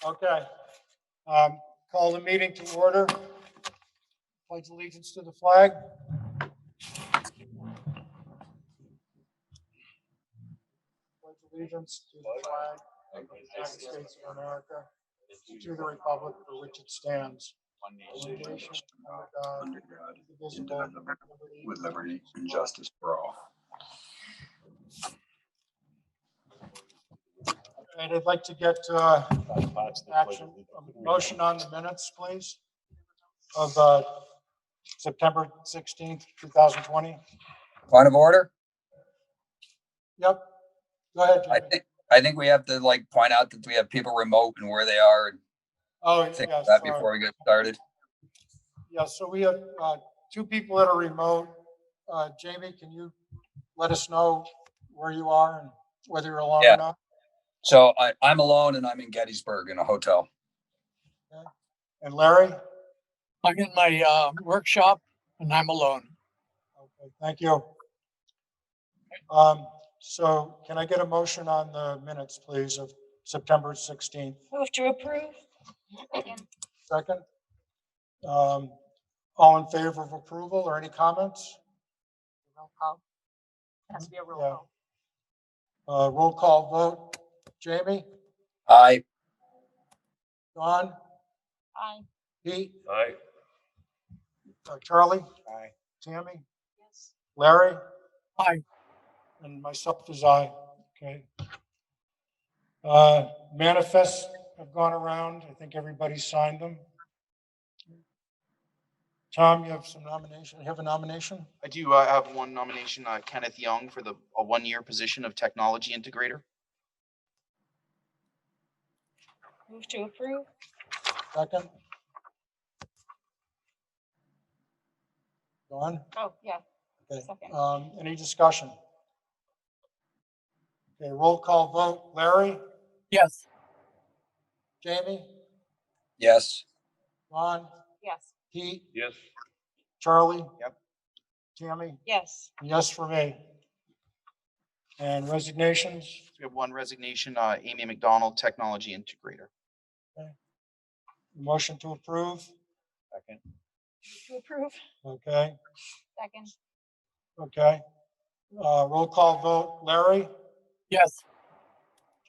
Okay. Call the meeting to order. Pledge allegiance to the flag. Pledge allegiance to the flag of the United States of America, to the republic for which it stands, one nation under God, indivisible, with liberty and justice for all. And I'd like to get action, a motion on the minutes, please, of September 16th, 2020. Point of order. Yep. Go ahead, Jimmy. I think we have to point out that we have people remote and where they are and think that sorry. before we get started. Yeah, so we have two people that are remote. Jamie, can you let us know where you are and whether you're alone or not? So I'm alone and I'm in Gettysburg in a hotel. Okay. And Larry? I'm in my workshop and I'm alone. Okay, thank you. So can I get a motion on the minutes, please, of September 16th? Move to approve. Second. All in favor of approval or any comments? Roll call. It has to be a roll call. Roll call vote. Jamie? Aye. Don? Aye. Pete? Aye. Charlie? Aye. Tammy? Yes. Larry? Aye. And myself is aye. Okay. Manifests have gone around. I think everybody signed them. Tom, you have some nomination. You have a nomination? I do have one nomination, Kenneth Young, for a one-year position of technology integrator. Move to approve. Second. Dawn? Oh, yeah. Okay. Second. Any discussion? Okay, roll call vote. Larry? Yes. Jamie? Yes. Dawn? Yes. Pete? Yes. Charlie? Yep. Tammy? Yes. Yes for me. And resignations? We have one resignation, Amy McDonald, technology integrator. Okay. Motion to approve? Second. Move to approve. Okay. Second. Okay. Roll call vote. Larry? Yes.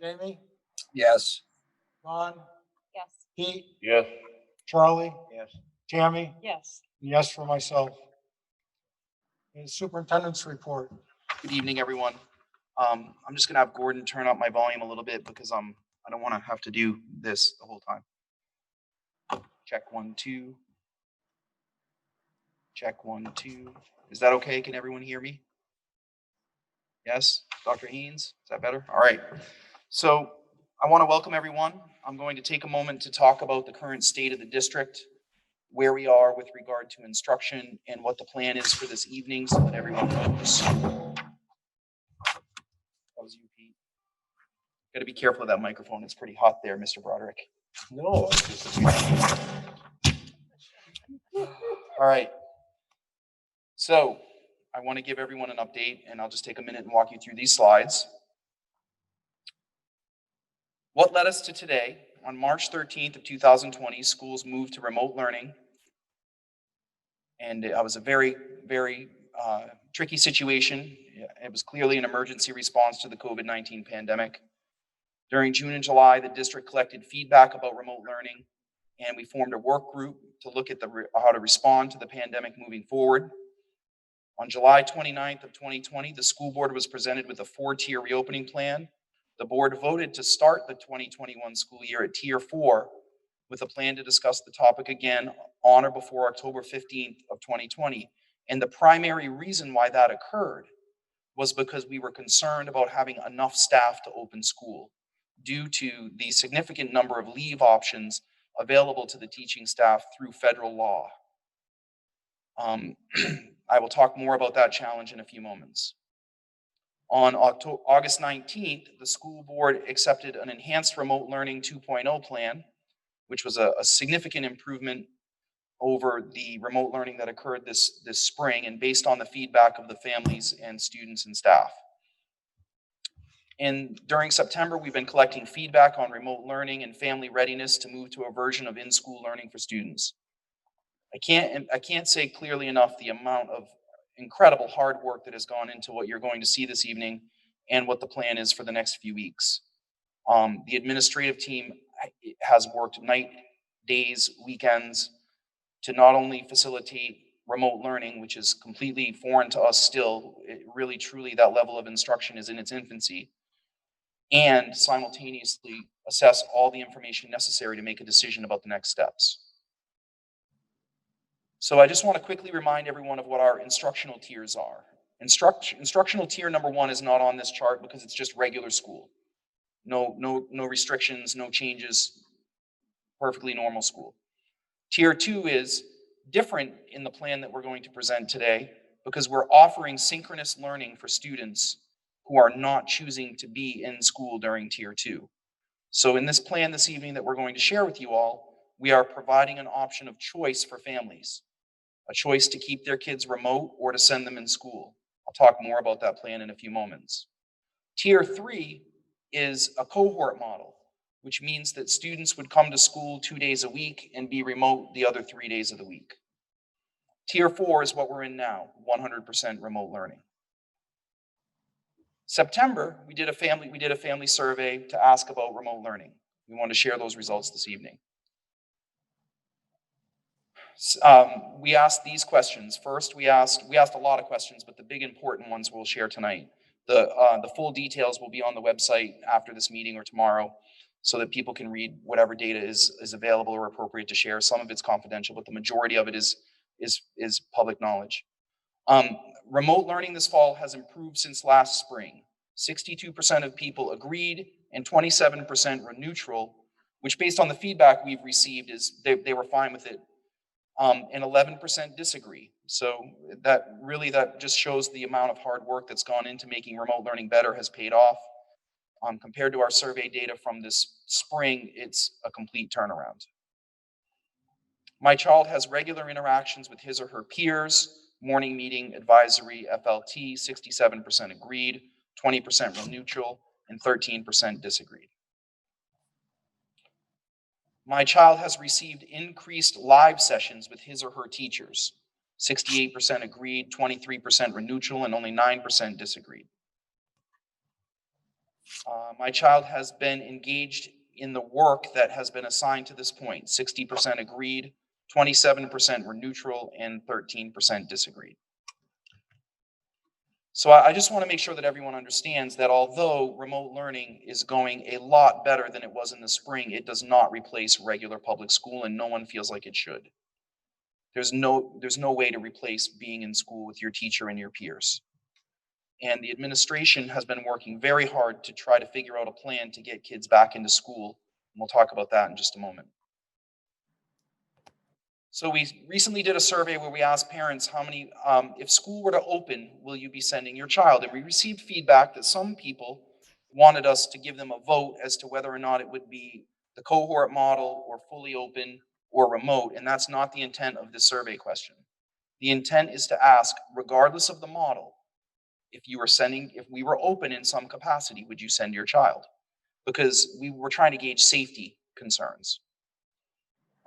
Jamie? Yes. Dawn? Yes. Pete? Yes. Charlie? Yes. Tammy? Yes. Yes for myself. And superintendent's report. Good evening, everyone. I'm just gonna have Gordon turn up my volume a little bit because I don't want to have to do this the whole time. Check 1, 2. Check 1, 2. Is that okay? Can everyone hear me? Yes, Dr. Haynes, is that better? All right. So I want to welcome everyone. I'm going to take a moment to talk about the current state of the district, where we are with regard to instruction, and what the plan is for this evening so that everyone knows. That was you, Pete. Got to be careful of that microphone. It's pretty hot there, Mr. Broderick. No. All right. So I want to give everyone an update, and I'll just take a minute and walk you through these slides. What led us to today? On March 13th of 2020, schools moved to remote learning. And it was a very, very tricky situation. It was clearly an emergency response to the COVID-19 pandemic. During June and July, the district collected feedback about remote learning, and we formed a work group to look at how to respond to the pandemic moving forward. On July 29th of 2020, the school board was presented with a 4-tier reopening plan. The board voted to start the 2021 school year at Tier 4 with a plan to discuss the topic again on or before October 15th of 2020. And the primary reason why that occurred was because we were concerned about having enough staff to open school due to the significant number of leave options available to the teaching staff through federal law. I will talk more about that challenge in a few moments. On August 19th, the school board accepted an enhanced remote learning 2.0 plan, which was a significant improvement over the remote learning that occurred this spring and based on the feedback of the families and students and staff. And during September, we've been collecting feedback on remote learning and family readiness to move to a version of in-school learning for students. I can't say clearly enough the amount of incredible hard work that has gone into what you're going to see this evening and what the plan is for the next few weeks. The administrative team has worked night, days, weekends to not only facilitate remote learning, which is completely foreign to us still, really truly that level of instruction is in its infancy, and simultaneously assess all the information necessary to make a decision about the next steps. So I just want to quickly remind everyone of what our instructional tiers are. Instructional tier number 1 is not on this chart because it's just regular school. No restrictions, no changes, perfectly normal school. Tier 2 is different in the plan that we're going to present today because we're offering synchronous learning for students who are not choosing to be in school during Tier 2. So in this plan this evening that we're going to share with you all, we are providing an option of choice for families, a choice to keep their kids remote or to send them in school. I'll talk more about that plan in a few moments. Tier 3 is a cohort model, which means that students would come to school 2 days a week and be remote the other 3 days of the week. Tier 4 is what we're in now, 100% remote learning. September, we did a family survey to ask about remote learning. We want to share those results this evening. We asked these questions. First, we asked a lot of questions, but the big important ones we'll share tonight. The full details will be on the website after this meeting or tomorrow so that people can read whatever data is available or appropriate to share. Some of it's confidential, but the majority of it is public knowledge. Remote learning this fall has improved since last spring. 62% of people agreed and 27% were neutral, which based on the feedback we've received is they were fine with it. And 11% disagree. So that just shows the amount of hard work that's gone into making remote learning better has paid off. Compared to our survey data from this spring, it's a complete turnaround. My child has regular interactions with his or her peers, morning meeting, advisory, FLT, 67% agreed, 20% were neutral, and 13% disagreed. My child has received increased live sessions with his or her teachers. 68% agreed, 23% were neutral, and only 9% disagreed. My child has been engaged in the work that has been assigned to this point. 60% agreed, 27% were neutral, and 13% disagreed. So I just want to make sure that everyone understands that although remote learning is going a lot better than it was in the spring, it does not replace regular public school, and no one feels like it should. There's no way to replace being in school with your teacher and your peers. And the administration has been working very hard to try to figure out a plan to get kids back into school. And we'll talk about that in just a moment. So we recently did a survey where we asked parents how many, if school were to open, will you be sending your child? And we received feedback that some people wanted us to give them a vote as to whether or not it would be the cohort model or fully open or remote. And that's not the intent of this survey question. The intent is to ask, regardless of the model, if we were open in some capacity, would you send your child? Because we were trying to gauge safety concerns.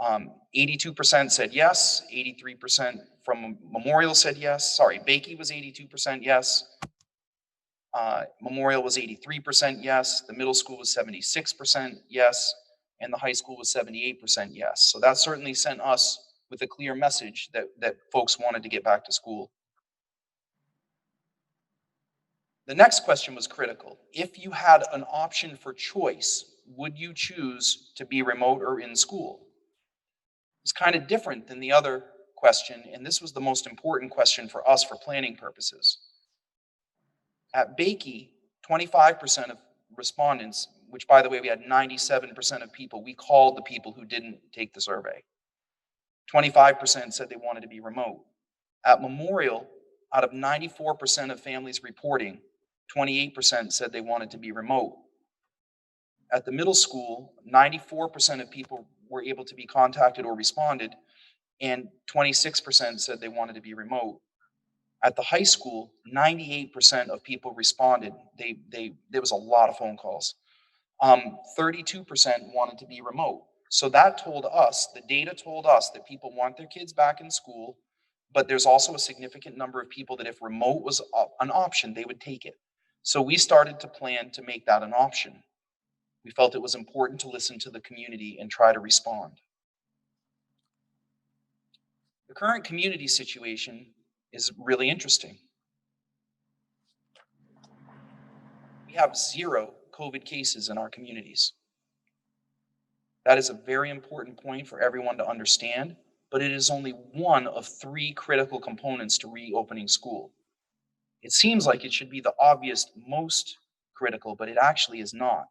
82% said yes, 83% from Memorial said yes. Sorry, Bakey was 82% yes. Memorial was 83% yes. The middle school was 76% yes. And the high school was 78% yes. So that certainly sent us with a clear message that folks wanted to get back to school. The next question was critical. If you had an option for choice, would you choose to be remote or in school? It's kind of different than the other question, and this was the most important question for us for planning purposes. At Bakey, 25% of respondents, which by the way, we had 97% of people, we called the people who didn't take the survey. 25% said they wanted to be remote. At Memorial, out of 94% of families reporting, 28% said they wanted to be remote. At the middle school, 94% of people were able to be contacted or responded, and 26% said they wanted to be remote. At the high school, 98% of people responded. There was a lot of phone calls. 32% wanted to be remote. So that told us, the data told us that people want their kids back in school, but there's also a significant number of people that if remote was an option, they would take it. So we started to plan to make that an option. We felt it was important to listen to the community and try to respond. The current community situation is really interesting. We have 0 COVID cases in our communities. That is a very important point for everyone to understand, but it is only one of 3 critical components to reopening school. It seems like it should be the obvious most critical, but it actually is not.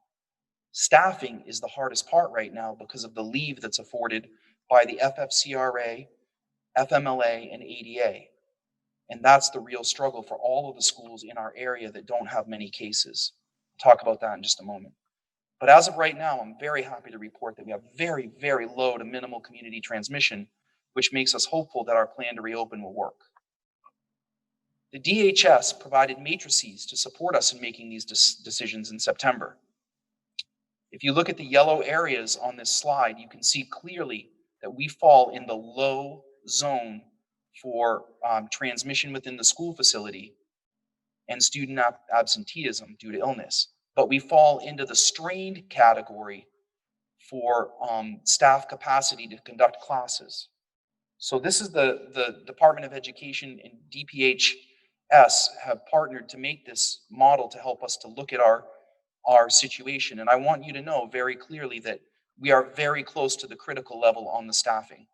Staffing is the hardest part right now because of the leave that's afforded by the FFCRA, FMLA, and ADA. And that's the real struggle for all of the schools in our area that don't have many cases. I'll talk about that in just a moment. But as of right now, I'm very happy to report that we have very, very low to minimal community transmission, which makes us hopeful that our plan to reopen will work. The DHS provided matrices to support us in making these decisions in September. If you look at the yellow areas on this slide, you can see clearly that we fall in the low zone for transmission within the school facility and student absenteeism due to illness. But we fall into the strained category for staff capacity to conduct classes. So this is the Department of Education and DPHS have partnered to make this model to help us to look at our situation. And I want you to know very clearly that we are very close to the critical level on the staffing,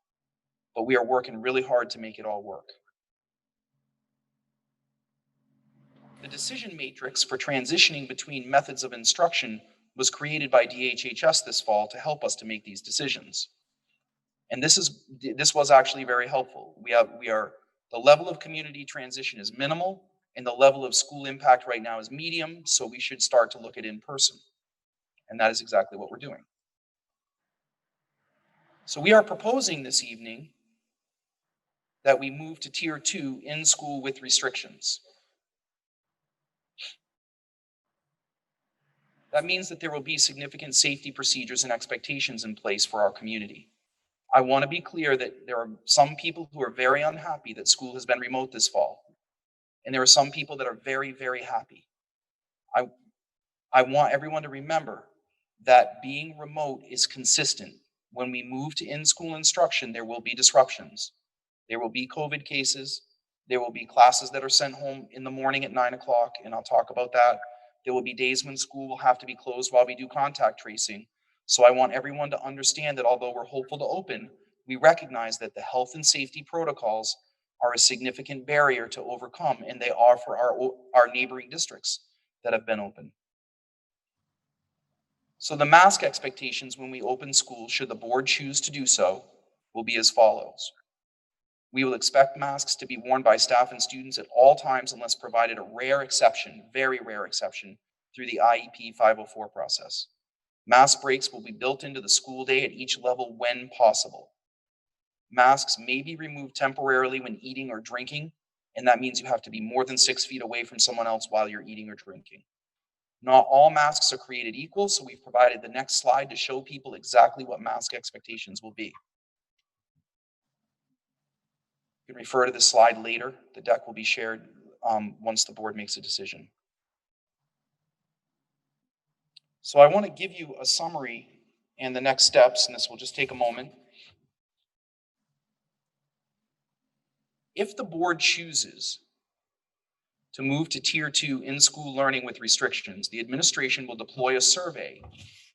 but we are working really hard to make it all work. The decision matrix for transitioning between methods of instruction was created by DHHS this fall to help us to make these decisions. And this was actually very helpful. The level of community transition is minimal and the level of school impact right now is medium, so we should start to look at in person. And that is exactly what we're doing. So we are proposing this evening that we move to Tier 2 in school with restrictions. That means that there will be significant safety procedures and expectations in place for our community. I want to be clear that there are some people who are very unhappy that school has been remote this fall. And there are some people that are very, very happy. I want everyone to remember that being remote is consistent. When we move to in-school instruction, there will be disruptions. There will be COVID cases. There will be classes that are sent home in the morning at 9 o'clock, and I'll talk about that. There will be days when school will have to be closed while we do contact tracing. So I want everyone to understand that although we're hopeful to open, we recognize that the health and safety protocols are a significant barrier to overcome, and they are for our neighboring districts that have been open. So the mask expectations when we open school, should the board choose to do so, will be as follows. We will expect masks to be worn by staff and students at all times unless provided a rare exception, very rare exception, through the IEP 504 process. Mask breaks will be built into the school day at each level when possible. Masks may be removed temporarily when eating or drinking, and that means you have to be more than 6 feet away from someone else while you're eating or drinking. Not all masks are created equal, so we've provided the next slide to show people exactly what mask expectations will be. You can refer to this slide later. The deck will be shared once the board makes a decision. So I want to give you a summary and the next steps, and this will just take a moment. If the board chooses to move to Tier 2 in-school learning with restrictions, the administration will deploy a survey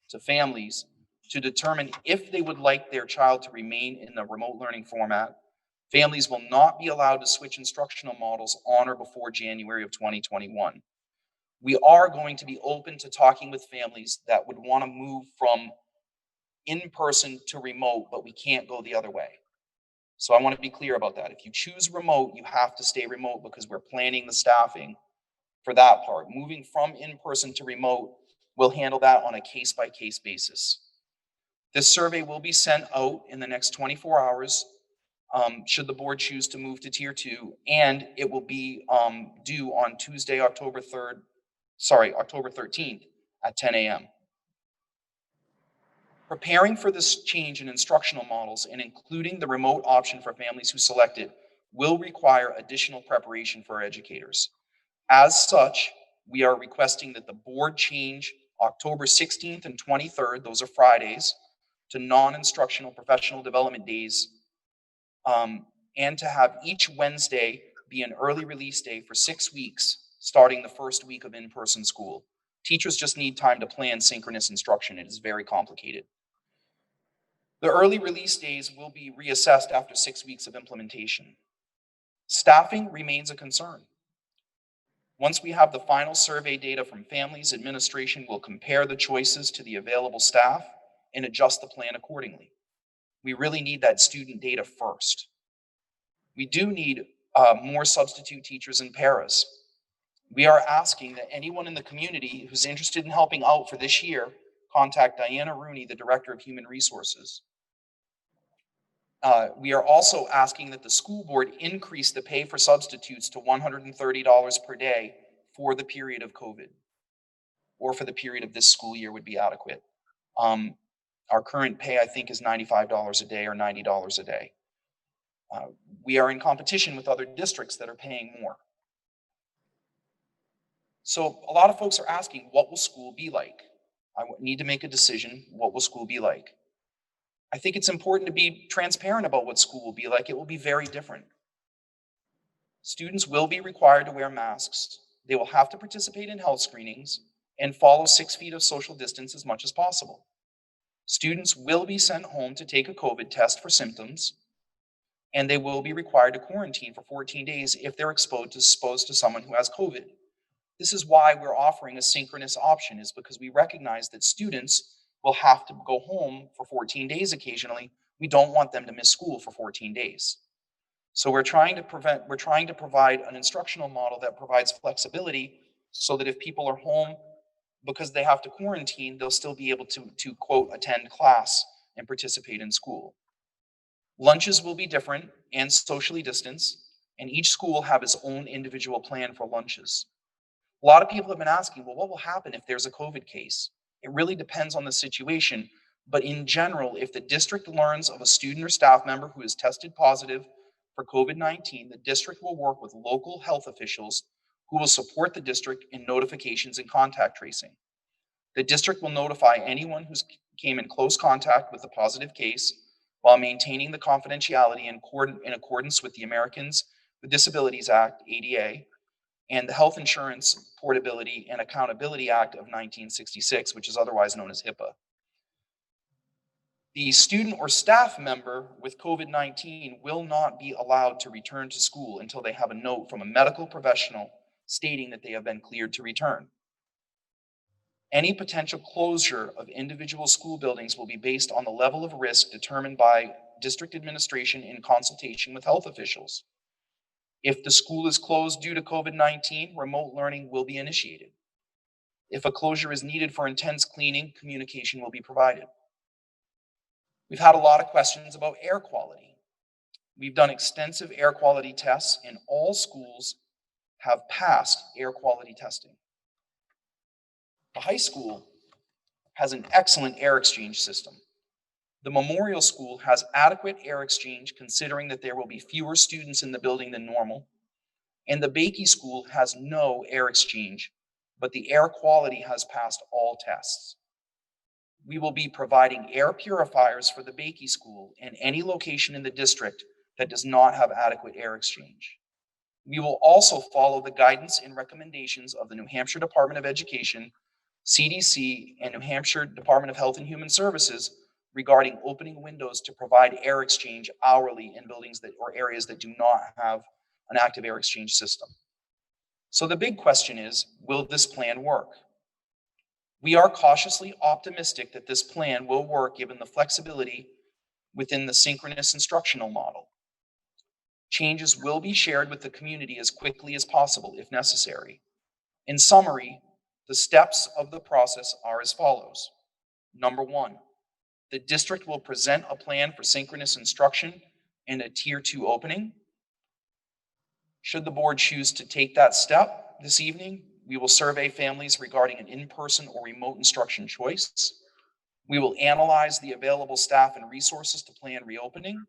to families to determine if they would like their child to remain in the remote learning format. Families will not be allowed to switch instructional models on or before January of 2021. We are going to be open to talking with families that would want to move from in-person to remote, but we can't go the other way. So I want to be clear about that. If you choose remote, you have to stay remote because we're planning the staffing for that part. Moving from in-person to remote, we'll handle that on a case-by-case basis. This survey will be sent out in the next 24 hours. should the board choose to move to tier 2, and it will be due on Tuesday, October 13th at 10 a.m. Preparing for this change in instructional models and including the remote option for families who select it will require additional preparation for our educators. As such, we are requesting that the board change October 16th and 23rd, those are Fridays, to non-instructional professional development days, and to have each Wednesday be an early release day for 6 weeks, starting the first week of in-person school. Teachers just need time to plan synchronous instruction. It is very complicated. The early release days will be reassessed after 6 weeks of implementation. Staffing remains a concern. Once we have the final survey data from families, administration will compare the choices to the available staff and adjust the plan accordingly. We really need that student data first. We do need more substitute teachers and paras. We are asking that anyone in the community who's interested in helping out for this year, contact Diana Rooney, the Director of Human Resources. We are also asking that the school board increase the pay for substitutes to $130 per day for the period of COVID, or for the period of this school year would be adequate. Our current pay, I think, is $95 a day or $90 a day. We are in competition with other districts that are paying more. So a lot of folks are asking, what will school be like? I need to make a decision. What will school be like? I think it's important to be transparent about what school will be like. It will be very different. Students will be required to wear masks. They will have to participate in health screenings and follow 6 feet of social distance as much as possible. Students will be sent home to take a COVID test for symptoms, and they will be required to quarantine for 14 days if they're exposed to someone who has COVID. This is why we're offering a synchronous option, is because we recognize that students will have to go home for 14 days occasionally. We don't want them to miss school for 14 days. So we're trying to provide an instructional model that provides flexibility so that if people are home because they have to quarantine, they'll still be able to quote, attend class and participate in school. Lunches will be different and socially distanced, and each school will have its own individual plan for lunches. A lot of people have been asking, well, what will happen if there's a COVID case? It really depends on the situation, but in general, if the district learns of a student or staff member who is tested positive for COVID-19, the district will work with local health officials who will support the district in notifications and contact tracing. The district will notify anyone who came in close contact with a positive case while maintaining the confidentiality in accordance with the Americans with Disabilities Act, ADA, and the Health Insurance Portability and Accountability Act of 1966, which is otherwise known as HIPAA. The student or staff member with COVID-19 will not be allowed to return to school until they have a note from a medical professional stating that they have been cleared to return. Any potential closure of individual school buildings will be based on the level of risk determined by district administration in consultation with health officials. If the school is closed due to COVID-19, remote learning will be initiated. If a closure is needed for intense cleaning, communication will be provided. We've had a lot of questions about air quality. We've done extensive air quality tests, and all schools have passed air quality testing. The high school has an excellent air exchange system. The Memorial School has adequate air exchange considering that there will be fewer students in the building than normal. And the Bakey School has no air exchange, but the air quality has passed all tests. We will be providing air purifiers for the Bakey School and any location in the district that does not have adequate air exchange. We will also follow the guidance and recommendations of the New Hampshire Department of Education, CDC, and New Hampshire Department of Health and Human Services regarding opening windows to provide air exchange hourly in buildings or areas that do not have an active air exchange system. So the big question is, will this plan work? We are cautiously optimistic that this plan will work given the flexibility within the synchronous instructional model. Changes will be shared with the community as quickly as possible if necessary. In summary, the steps of the process are as follows. Number one, the district will present a plan for synchronous instruction and a tier 2 opening. Should the board choose to take that step this evening, we will survey families regarding an in-person or remote instruction choice. We will analyze the available staff and resources to plan reopening.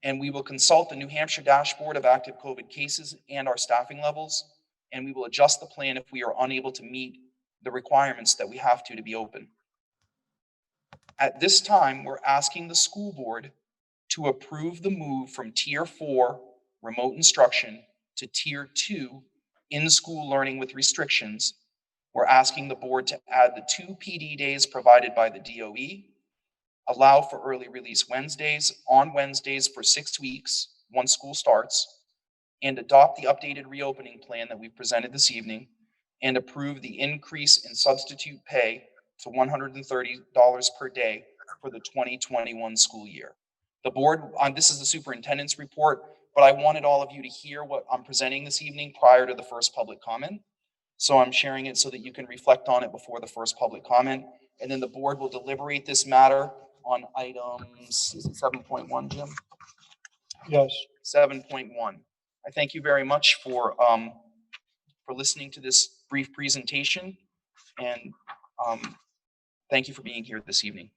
And we will consult the New Hampshire dashboard of active COVID cases and our staffing levels. And we will adjust the plan if we are unable to meet the requirements that we have to be open. At this time, we're asking the school board to approve the move from tier 4 remote instruction to tier 2 in-school learning with restrictions. We're asking the board to add the 2 PD days provided by the DOE, allow for early release Wednesdays on Wednesdays for 6 weeks once school starts, and adopt the updated reopening plan that we presented this evening, and approve the increase in substitute pay to $130 per day for the 2021 school year. The board, this is the superintendent's report, but I wanted all of you to hear what I'm presenting this evening prior to the first public comment. So I'm sharing it so that you can reflect on it before the first public comment. And then the board will deliberate this matter on items, is it 7.1, Jim? Yes. 7.1. I thank you very much for listening to this brief presentation, and thank you for being here this evening.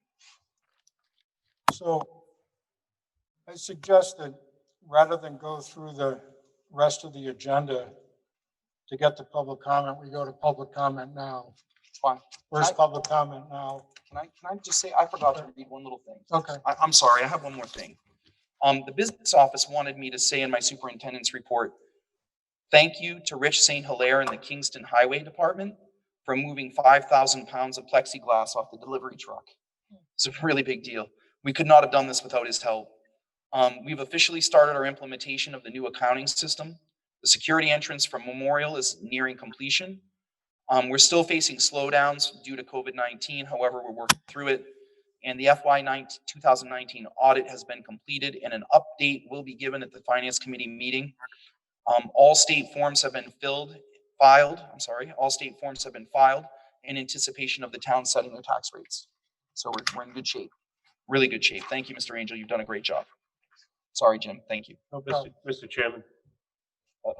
So I suggest that rather than go through the rest of the agenda to get to public comment, we go to public comment now. Fine. Where's public comment now? Can I just say, I forgot to read one little thing. Okay. I'm sorry, I have one more thing. The business office wanted me to say in my superintendent's report, thank you to Rich St. Hilaire and the Kingston Highway Department for moving 5,000 pounds of plexiglass off the delivery truck. It's a really big deal. We could not have done this without his help. We've officially started our implementation of the new accounting system. The security entrance from Memorial is nearing completion. We're still facing slowdowns due to COVID-19. However, we're working through it. And the FY 2019 audit has been completed, and an update will be given at the Finance Committee meeting. All state forms have been filed in anticipation of the town setting their tax rates. So we're in good shape, really good shape. Thank you, Mr. Angel. You've done a great job. Sorry, Jim. Thank you. No problem. Mr. Chairman,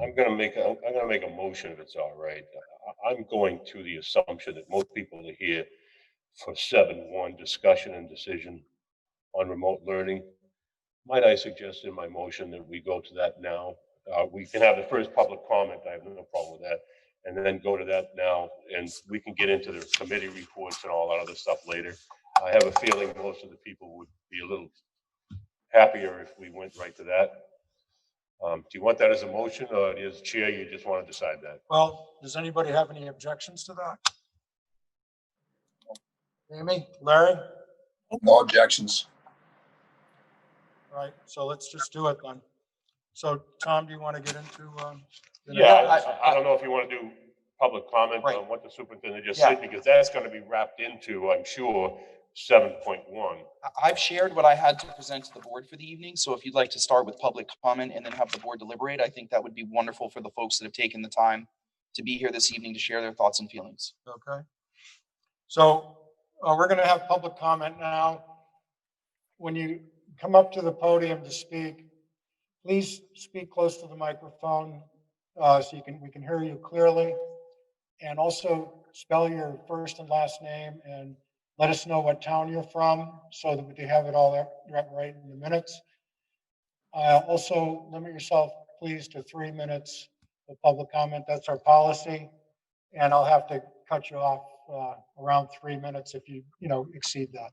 I'm going to make a motion if it's all right. I'm going to the assumption that most people are here for 7.1 discussion and decision on remote learning. Might I suggest in my motion that we go to that now? We can have the first public comment. I have no problem with that. And then go to that now, and we can get into the committee reports and all that other stuff later. I have a feeling most of the people would be a little happier if we went right to that. Do you want that as a motion, or as chair, you just want to decide that? Well, does anybody have any objections to that? Amy, Larry? No objections. All right, so let's just do it then. So Tom, do you want to get into? Yeah, I don't know if you want to do public comment Right. on what the superintendent just Yeah. said, because that's going to be wrapped into, I'm sure, 7.1. I've shared what I had to present to the board for the evening. So if you'd like to start with public comment and then have the board deliberate, I think that would be wonderful for the folks that have taken the time to be here this evening to share their thoughts and feelings. Okay. So we're going to have public comment now. When you come up to the podium to speak, please speak close to the microphone so we can hear you clearly. And also spell your first and last name and let us know what town you're from so that we can have it all right in the minutes. Also limit yourself, please, to 3 minutes of public comment. That's our policy. And I'll have to cut you off around 3 minutes if you exceed that.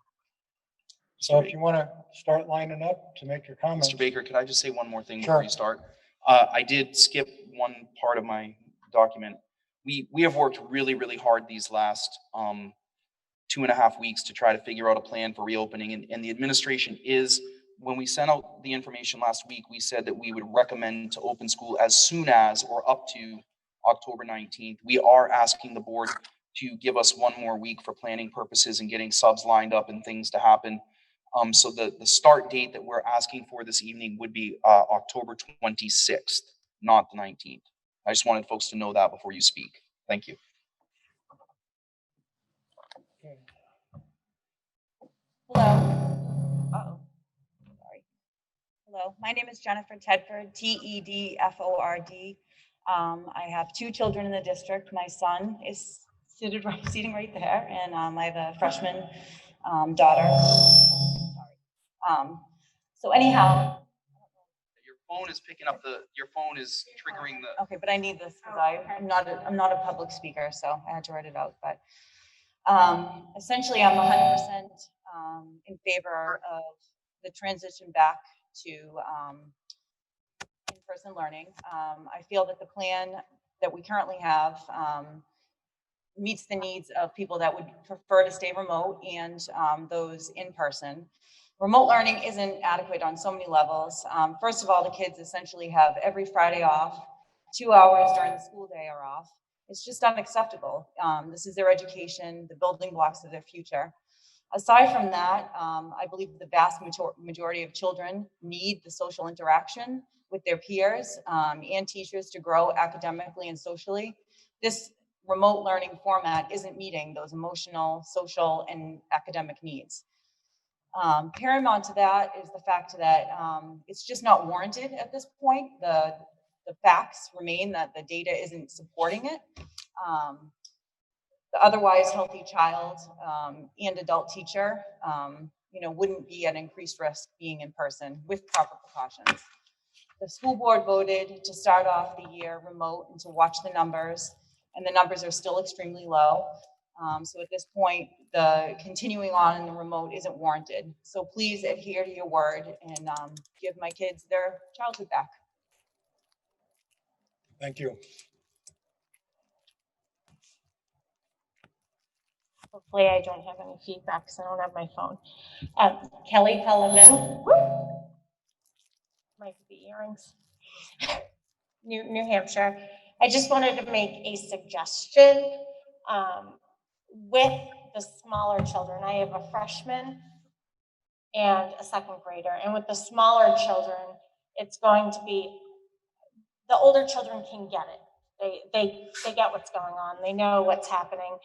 So if you want to start lining up to make your comments. Mr. Baker, could I just say one more thing Sure. before you start? I did skip one part of my document. We have worked really, really hard these last 2.5 weeks to try to figure out a plan for reopening. And the administration is, when we sent out the information last week, we said that we would recommend to open school as soon as or up to October 19th. We are asking the board to give us 1 more week for planning purposes and getting subs lined up and things to happen. So the start date that we're asking for this evening would be October 26th, not the 19th. I just wanted folks to know that before you speak. Thank you. Hello. Uh-oh. Sorry. Hello, my name is Jennifer Tedford, Tedford. I have 2 children in the district. My son is seating right there, and I have a freshman daughter. So anyhow, Your phone is picking up your phone is triggering the. okay, but I need this because I'm not a public speaker, so I had to write it out. But essentially, I'm 100% in favor of the transition back to in-person learning. I feel that the plan that we currently have meets the needs of people that would prefer to stay remote and those in person. Remote learning isn't adequate on so many levels. First of all, the kids essentially have every Friday off, 2 hours during the school day are off. It's just unacceptable. This is their education, the building blocks of their future. Aside from that, I believe the vast majority of children need the social interaction with their peers and teachers to grow academically and socially. This remote learning format isn't meeting those emotional, social, and academic needs. Paramount to that is the fact that it's just not warranted at this point. The facts remain that the data isn't supporting it. The otherwise healthy child and adult teacher, wouldn't be at increased risk being in person with proper precautions. The school board voted to start off the year remote and to watch the numbers, and the numbers are still extremely low. So at this point, the continuing on in the remote isn't warranted. So please adhere to your word and give my kids their childhood back. Thank you. Hopefully I don't have any feedback because I don't have my phone. Kelly Pellivan. Might be earrings. New Hampshire. I just wanted to make a suggestion with the smaller children. I have a freshman and a second grader. And with the smaller children, it's going to be, the older children can get it. They get what's going on. They know what's happening.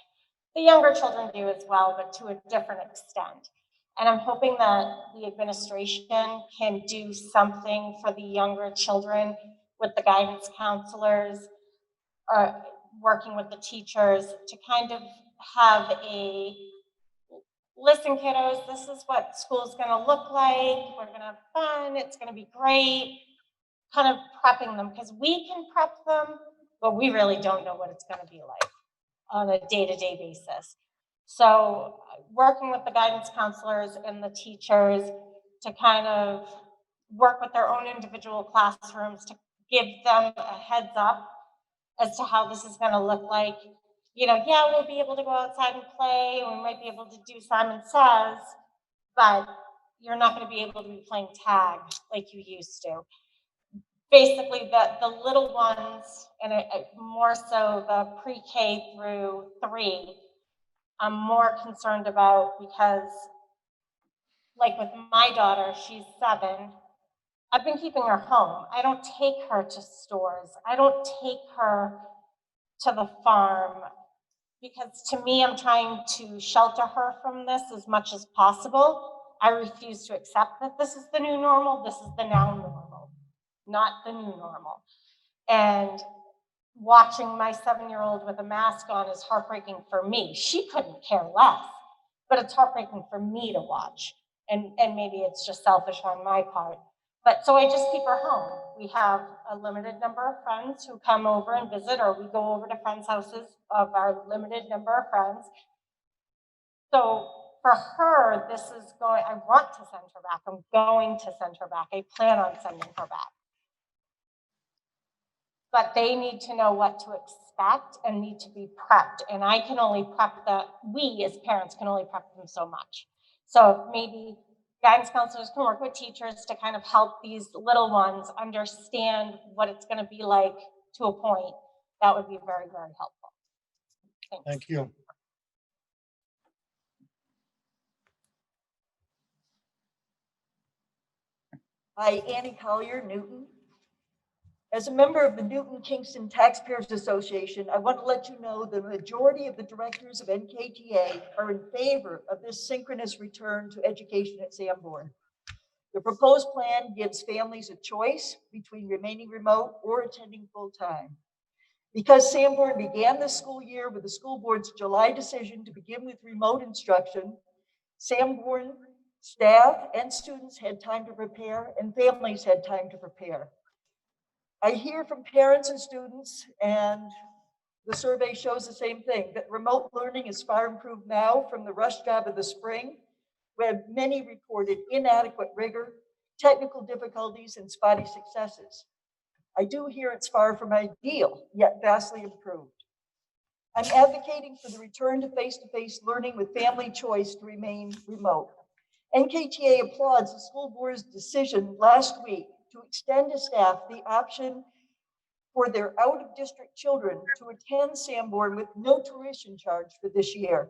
The younger children do as well, but to a different extent. And I'm hoping that the administration can do something for the younger children with the guidance counselors, working with the teachers to kind of have a, listen kiddos, this is what school's gonna look like. We're gonna have fun, it's gonna be great. Kind of prepping them, because we can prep them, but we really don't know what it's gonna be like on a day-to-day basis. So working with the guidance counselors and the teachers to kind of work with their own individual classrooms to give them a heads up as to how this is going to look like. Yeah, we'll be able to go outside and play, and we might be able to do Simon Says, but you're not going to be able to be playing tag like you used to. Basically, the little ones, and more so the pre-K through 3, I'm more concerned about, because like with my daughter, she's 7. I've been keeping her home. I don't take her to stores. I don't take her to the farm, because to me, I'm trying to shelter her from this as much as possible. I refuse to accept that this is the new normal. This is the now normal, not the new normal. And watching my 7-year-old with a mask on is heartbreaking for me. She couldn't care less, but it's heartbreaking for me to watch. And maybe it's just selfish on my part. But so I just keep her home. We have a limited number of friends who come over and visit, or we go over to friends' houses of our limited number of friends. So for her, this is going, I want to send her back. I'm going to send her back. I plan on sending her back. But they need to know what to expect and need to be prepped. And I can only prep we as parents can only prep them so much. So maybe guidance counselors can work with teachers to kind of help these little ones understand what it's going to be like to a point. That would be very, very helpful. Thanks. Thank you. Hi, Annie Collier, Newton. As a member of the Newton-Kingston Taxpayers Association, I want to let you know the majority of the directors of NKTA are in favor of this synchronous return to education at Sanborn. The proposed plan gives families a choice between remaining remote or attending full-time. Because Sanborn began the school year with the school board's July decision to begin with remote instruction, Sanborn staff and students had time to prepare and families had time to prepare. I hear from parents and students, and the survey shows the same thing, that remote learning is far improved now from the rush job of the spring, where many reported inadequate rigor, technical difficulties, and spotty successes. I do hear it's far from ideal, yet vastly improved. I'm advocating for the return to face-to-face learning with family choice to remain remote. NKTA applauds the school board's decision last week to extend to staff the option for their out-of-district children to attend Sanborn with no tuition charge for this year.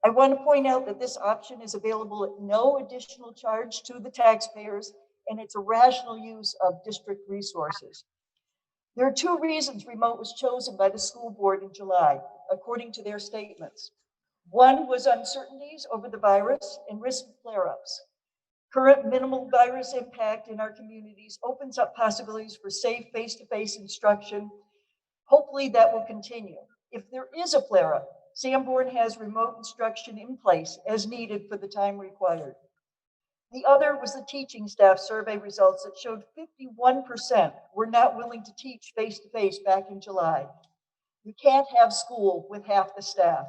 I want to point out that this option is available at no additional charge to the taxpayers, and it's a rational use of district resources. There are two reasons remote was chosen by the school board in July, according to their statements. One was uncertainties over the virus and risk of flare-ups. Current minimal virus impact in our communities opens up possibilities for safe face-to-face instruction. Hopefully that will continue. If there is a flare-up, Sanborn has remote instruction in place as needed for the time required. The other was the teaching staff survey results that showed 51% were not willing to teach face-to-face back in July. You can't have school with half the staff.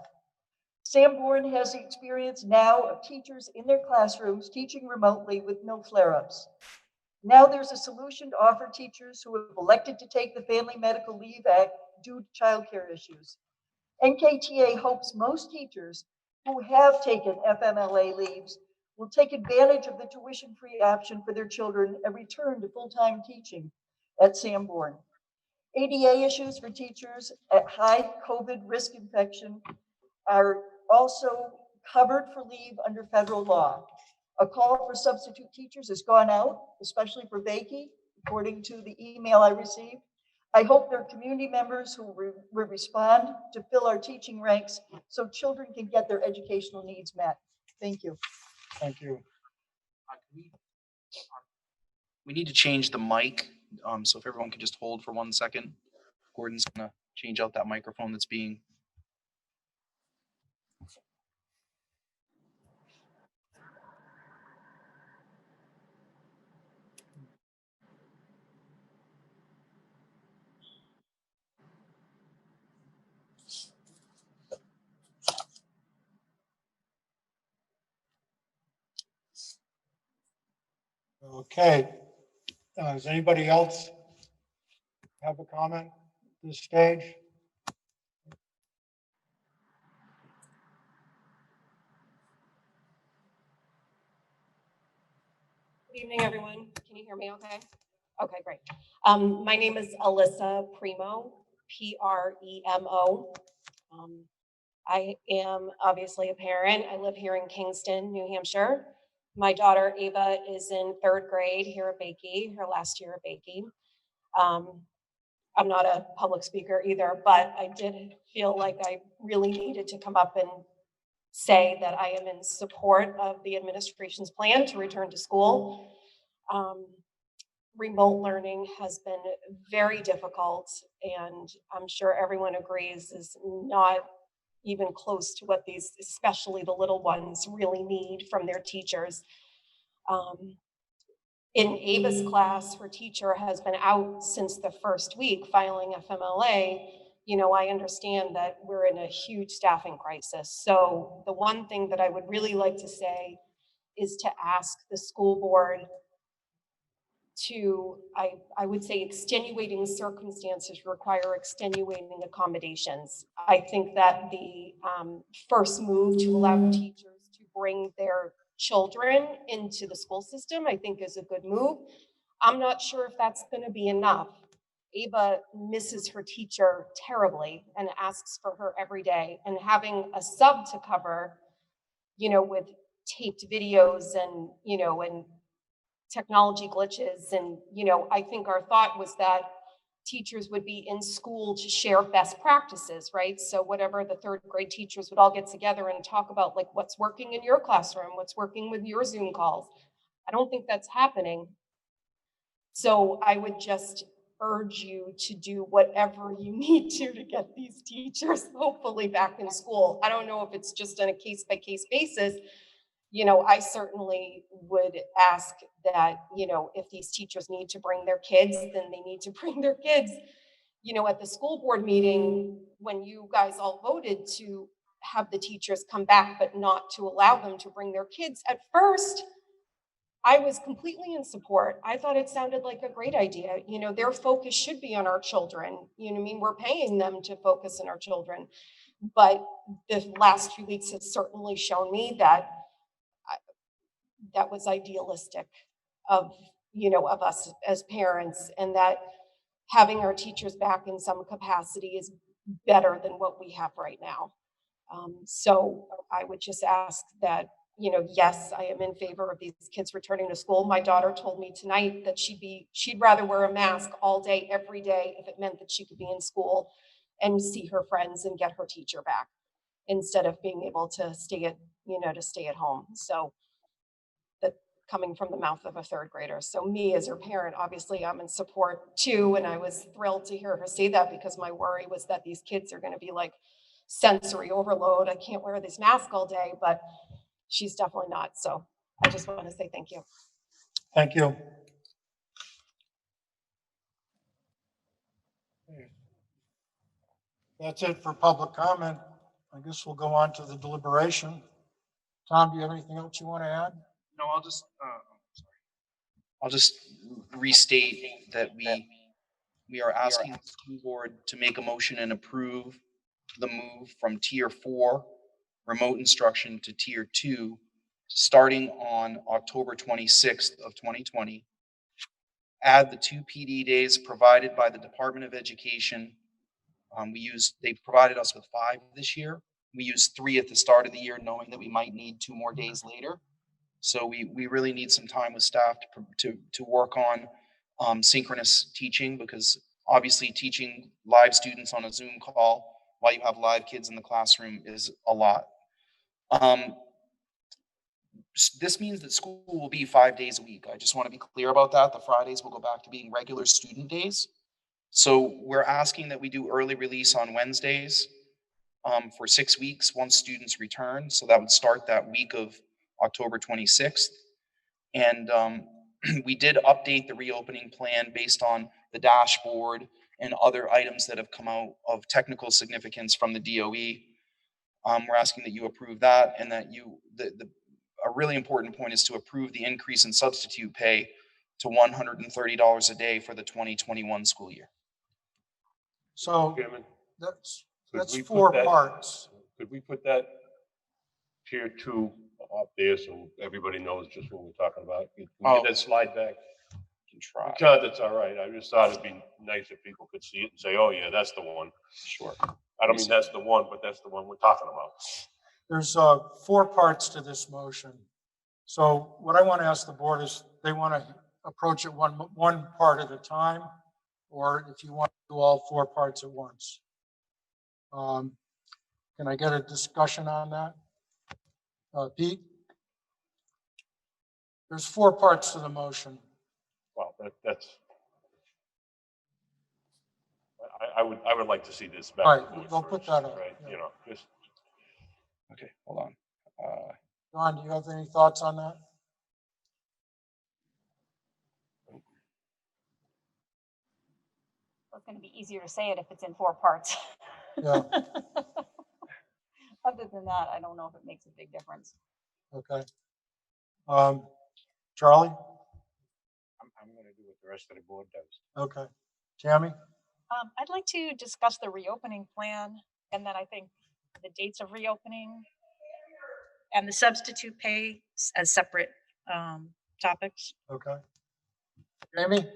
Sanborn has the experience now of teachers in their classrooms teaching remotely with no flare-ups. Now there's a solution to offer teachers who have elected to take the Family Medical Leave Act due to childcare issues. NKTA hopes most teachers who have taken FMLA leaves will take advantage of the tuition-free option for their children and return to full-time teaching at Sanborn. ADA issues for teachers at high COVID risk infection are also covered for leave under federal law. A call for substitute teachers has gone out, especially for Bakey, according to the email I received. I hope there are community members who will respond to fill our teaching ranks so children can get their educational needs met. Thank you. Thank you. We need to change the mic, so if everyone could just hold for 1 second. Gordon's gonna change out that microphone that's being. Okay. Does anybody else have a comment at this stage? Good evening, everyone. Can you hear me okay? Okay, great. My name is Alyssa Premo, Premo. I am obviously a parent. I live here in Kingston, New Hampshire. My daughter Ava is in 3rd grade here at Bakey, her last year at Bakey. I'm not a public speaker either, but I did feel like I really needed to come up and say that I am in support of the administration's plan to return to school. Remote learning has been very difficult, and I'm sure everyone agrees is not even close to what these, especially the little ones, really need from their teachers. In Ava's class, her teacher has been out since the first week filing FMLA. You know, I understand that we're in a huge staffing crisis. So the one thing that I would really like to say is to ask the school board to, I would say, extenuating circumstances require extenuating accommodations. I think that the first move to allow teachers to bring their children into the school system, I think, is a good move. I'm not sure if that's going to be enough. Ava misses her teacher terribly and asks for her every day, and having a sub to cover, you know, with taped videos and, you know, and technology glitches. And, you know, I think our thought was that teachers would be in school to share best practices, right? So whatever, the 3rd grade teachers would all get together and talk about like what's working in your classroom, what's working with your Zoom calls. I don't think that's happening. So I would just urge you to do whatever you need to get these teachers hopefully back in school. I don't know if it's just on a case-by-case basis. You know, I certainly would ask that, you know, if these teachers need to bring their kids, then they need to bring their kids. You know, at the school board meeting, when you guys all voted to have the teachers come back, but not to allow them to bring their kids, at first, I was completely in support. I thought it sounded like a great idea. You know, their focus should be on our children. You know what I mean? We're paying them to focus on our children. But the last few weeks has certainly shown me that that was idealistic of, you know, of us as parents, and that having our teachers back in some capacity is better than what we have right now. So I would just ask that, you know, yes, I am in favor of these kids returning to school. My daughter told me tonight that she'd rather wear a mask all day, every day, if it meant that she could be in school and see her friends and get her teacher back, instead of being able to stay at home. So that coming from the mouth of a third grader. So me as her parent, obviously I'm in support too. And I was thrilled to hear her say that, because my worry was that these kids are going to be like sensory overload. I can't wear this mask all day, but she's definitely not. So I just want to say thank you. Thank you. That's it for public comment. I guess we'll go on to the deliberation. Tom, do you have anything else you want to add? No, I'll just restate that we are asking the school board to make a motion and approve the move from tier 4 remote instruction to tier 2, starting on October 26th of 2020. Add the 2 PD days provided by the Department of Education. They provided us with 5 this year. We used 3 at the start of the year, knowing that we might need 2 more days later. So we really need some time with staff to work on synchronous teaching, because obviously teaching live students on a Zoom call while you have live kids in the classroom is a lot. This means that school will be 5 days a week. I just want to be clear about that. The Fridays will go back to being regular student days. So we're asking that we do early release on Wednesdays for 6 weeks once students return. So that would start that week of October 26th. And we did update the reopening plan based on the dashboard and other items that have come out of technical significance from the DOE. We're asking that you approve that, and that a really important point is to approve the increase in substitute pay to $130 a day for the 2021 school year. So Chairman, that's could we put 4 that- parts. Could we put that tier 2 up there so everybody knows just what we're talking about? Can we get that slide back? Can try. God, that's all right. I just thought it'd be nice if people could see it and say, oh yeah, that's the one. Sure. I don't mean that's the one, but that's the one we're talking about. There's 4 parts to this motion. So what I want to ask the board is, they want to approach it one part at a time, or if you want to do all 4 parts at once. Can I get a discussion on that? Pete? There's 4 parts to the motion. Well, that's. I would like to see this back. All right, to the board we'll put first, that up, Right, yeah. you know, just. Okay, hold on. John, do you have any thoughts on that? It's going to be easier to say it if it's in 4 parts. Yeah. Other than that, I don't know if it makes a big difference. Okay. Charlie? I'm going to do what the rest of the board does. Okay. Tammy? I'd like to discuss the reopening plan, and then I think the dates of reopening and the substitute pay as separate topics. Okay. Jamie?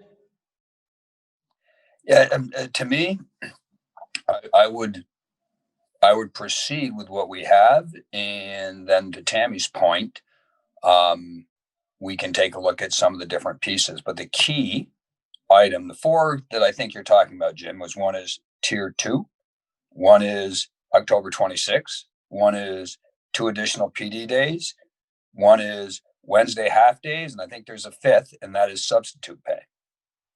Yeah, to me, I would proceed with what we have, and then to Tammy's point, we can take a look at some of the different pieces. But the key item, the 4 that I think you're talking about, Jim, was one is tier 2, one is October 26th, one is 2 additional PD days, one is Wednesday half days, and I think there's a fifth, and that is substitute pay.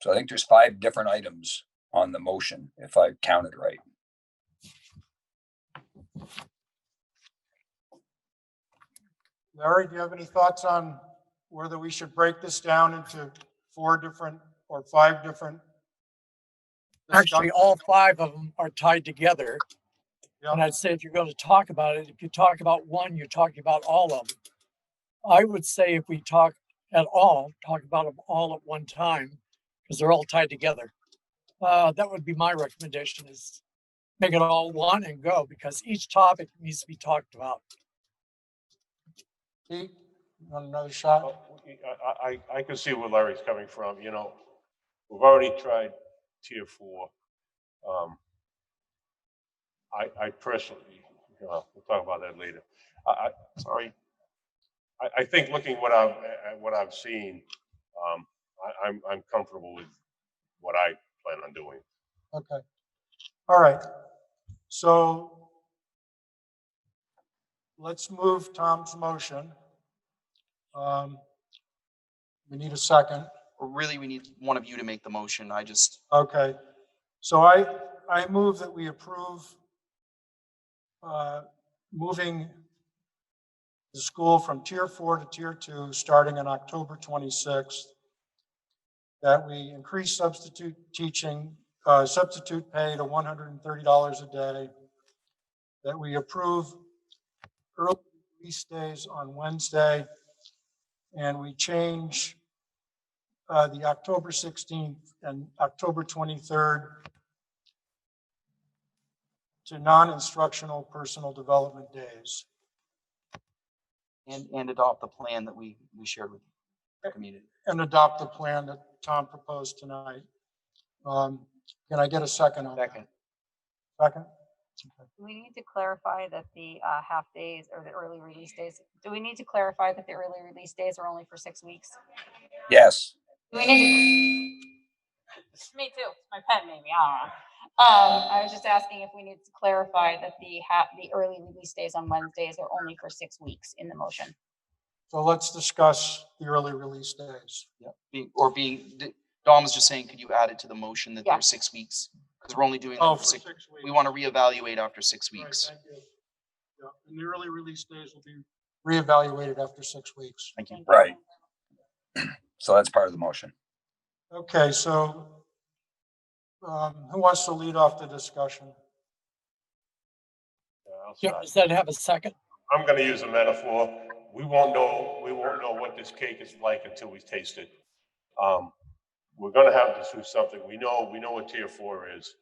So I think there's 5 different items on the motion, if I counted right. Larry, do you have any thoughts on whether we should break this down into 4 different or 5 different? Actually, all 5 of them are tied together. Yeah. And I'd say if you're going to talk about it, if you talk about one, you're talking about all of them. I would say if we talk at all, talk about them all at one time, because they're all tied together. That would be my recommendation, is make it all one and go, because each topic needs to be talked about. Pete, you want another shot? I can see where Larry's coming from. You know, we've already tried tier 4. I personally, we'll talk about that later. Sorry. I think looking at what I've seen, I'm comfortable with what I plan on doing. Okay. All right. So let's move Tom's motion. We need a second. Or really, we need one of you to make the motion. Okay. So I move that we approve moving the school from tier 4 to tier 2 starting on October 26th. That we increase substitute teaching, substitute pay to $130 a day. That we approve early release days on Wednesday. And we change the October 16th and October 23rd to non-instructional personal development days. And adopt the plan that we shared with the community. And adopt the plan that Tom proposed tonight. Can I get a second on that? Second? Do we need to clarify that the half days or the early release days, do we need to clarify that the early release days are only for 6 weeks? Yes. Do we need to? Me too. My pen made me. I don't know. I was just asking if we need to clarify that the early release days on Wednesdays are only for 6 weeks in the motion. So let's discuss the early release days. Yeah. Dom was just saying, could you add it to the motion that there's 6 weeks? Because we're only doing that for 6 weeks. We want to reevaluate after 6 weeks. Right, thank you. Yeah, and the early release days will be reevaluated after 6 weeks. Thank you. Right. So that's part of the motion. Okay, so who wants to lead off the discussion? Yeah, Does that have a second? I'm going to use a metaphor. We won't know what this cake is like until we taste it. We're going to have to do something. We know what tier 4 is.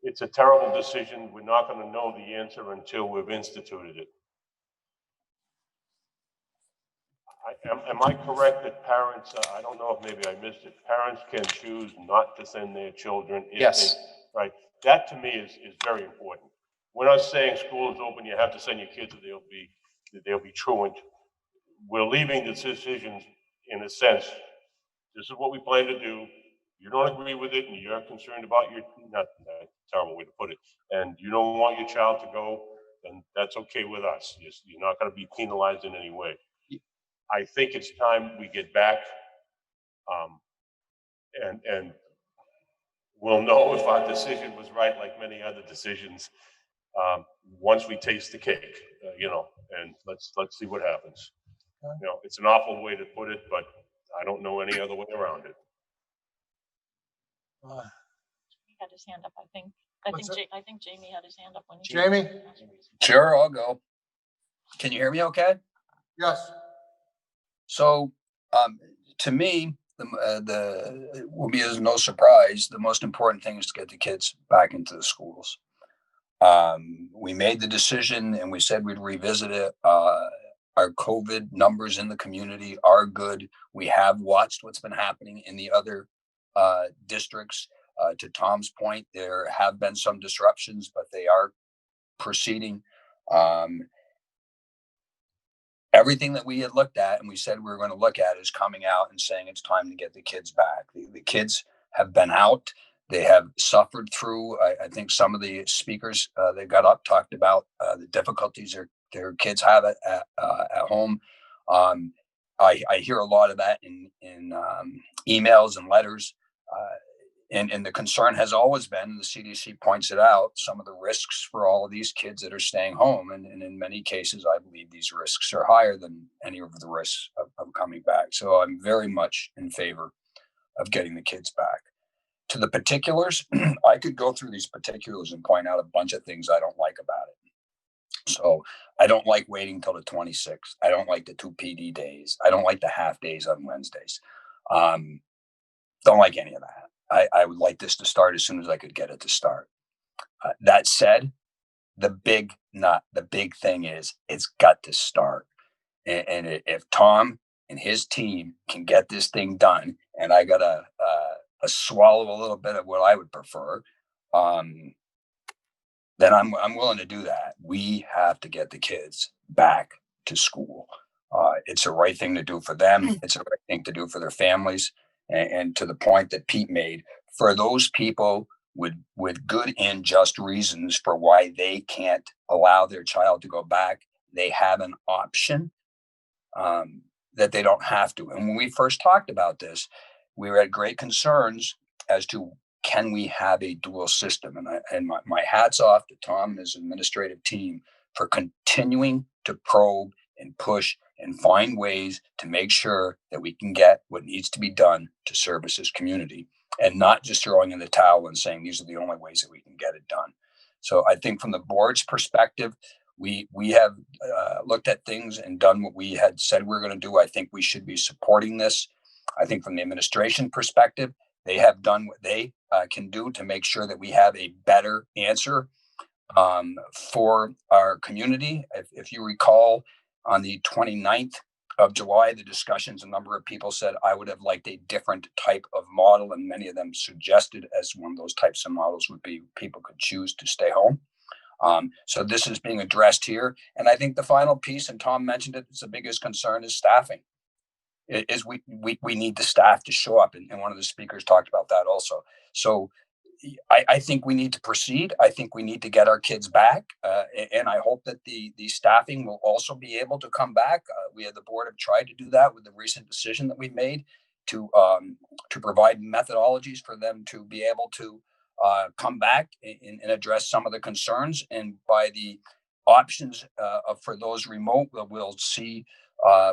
It's a terrible decision. We're not going to know the answer until we've instituted it. Am I correct that parents, I don't know if maybe I missed it, parents can choose not to send their children? Yes. Right. That to me is very important. We're not saying school is open, you have to send your kids, they'll be truant. We're leaving the decisions in a sense. This is what we plan to do. You don't agree with it and you're concerned about not a terrible way to put it, and you don't want your child to go, then that's okay with us. You're not going to be penalized in any way. I think it's time we get back, and we'll know if our decision was right, like many other decisions, once we taste the cake, and let's see what happens. It's an awful way to put it, but I don't know any other way around it. He had his hand up, I think. I think Jamie had his hand up when he. Jamie? Sure, I'll go. Can you hear me okay? Yes. So, to me, the will be as no surprise, the most important thing is to get the kids back into the schools. We made the decision and we said we'd revisit it. Our COVID numbers in the community are good. We have watched what's been happening in the other districts. To Tom's point, there have been some disruptions, but they are proceeding. Everything that we had looked at and we said we were going to look at is coming out and saying it's time to get the kids back. The kids have been out. They have suffered through. I think some of the speakers that got up talked about the difficulties their kids have at home. I hear a lot of that in emails and letters. And the concern has always been, the CDC points it out, some of the risks for all of these kids that are staying home. And in many cases, I believe these risks are higher than any of the risks of coming back. So I'm very much in favor of getting the kids back. To the particulars, I could go through these particulars and point out a bunch of things I don't like about it. So I don't like waiting till the 26th. I don't like the 2 PD days. I don't like the half days on Wednesdays. Don't like any of that. I would like this to start as soon as I could get it to start. That said, the big thing is it's got to start. And if Tom and his team can get this thing done, and I got to swallow a little bit of what I would prefer, then I'm willing to do that. We have to get the kids back to school. It's the right thing to do for them. It's the right thing to do for their families. And to the point that Pete made, for those people with good and just reasons for why they can't allow their child to go back, they have an option that they don't have to. And when we first talked about this, we had great concerns as to, can we have a dual system? And my hat's off to Tom and his administrative team for continuing to probe and push and find ways to make sure that we can get what needs to be done to service this community, and not just throwing in the towel and saying these are the only ways that we can get it done. So I think from the board's perspective, we have looked at things and done what we had said we were going to do. I think we should be supporting this. I think from the administration perspective, they have done what they can do to make sure that we have a better answer for our community. If you recall, on the 29th of July, the discussions, a number of people said, I would have liked a different type of model. And many of them suggested as one of those types of models would be people could choose to stay home. So this is being addressed here. And I think the final piece, and Tom mentioned it, it's the biggest concern is staffing. Is we need the staff to show up. And one of the speakers talked about that also. So I think we need to proceed. I think we need to get our kids back. And I hope that the staffing will also be able to come back. We at the board have tried to do that with the recent decision that we made to provide methodologies for them to be able to come back and address some of the concerns. And by the options for those remote, we'll see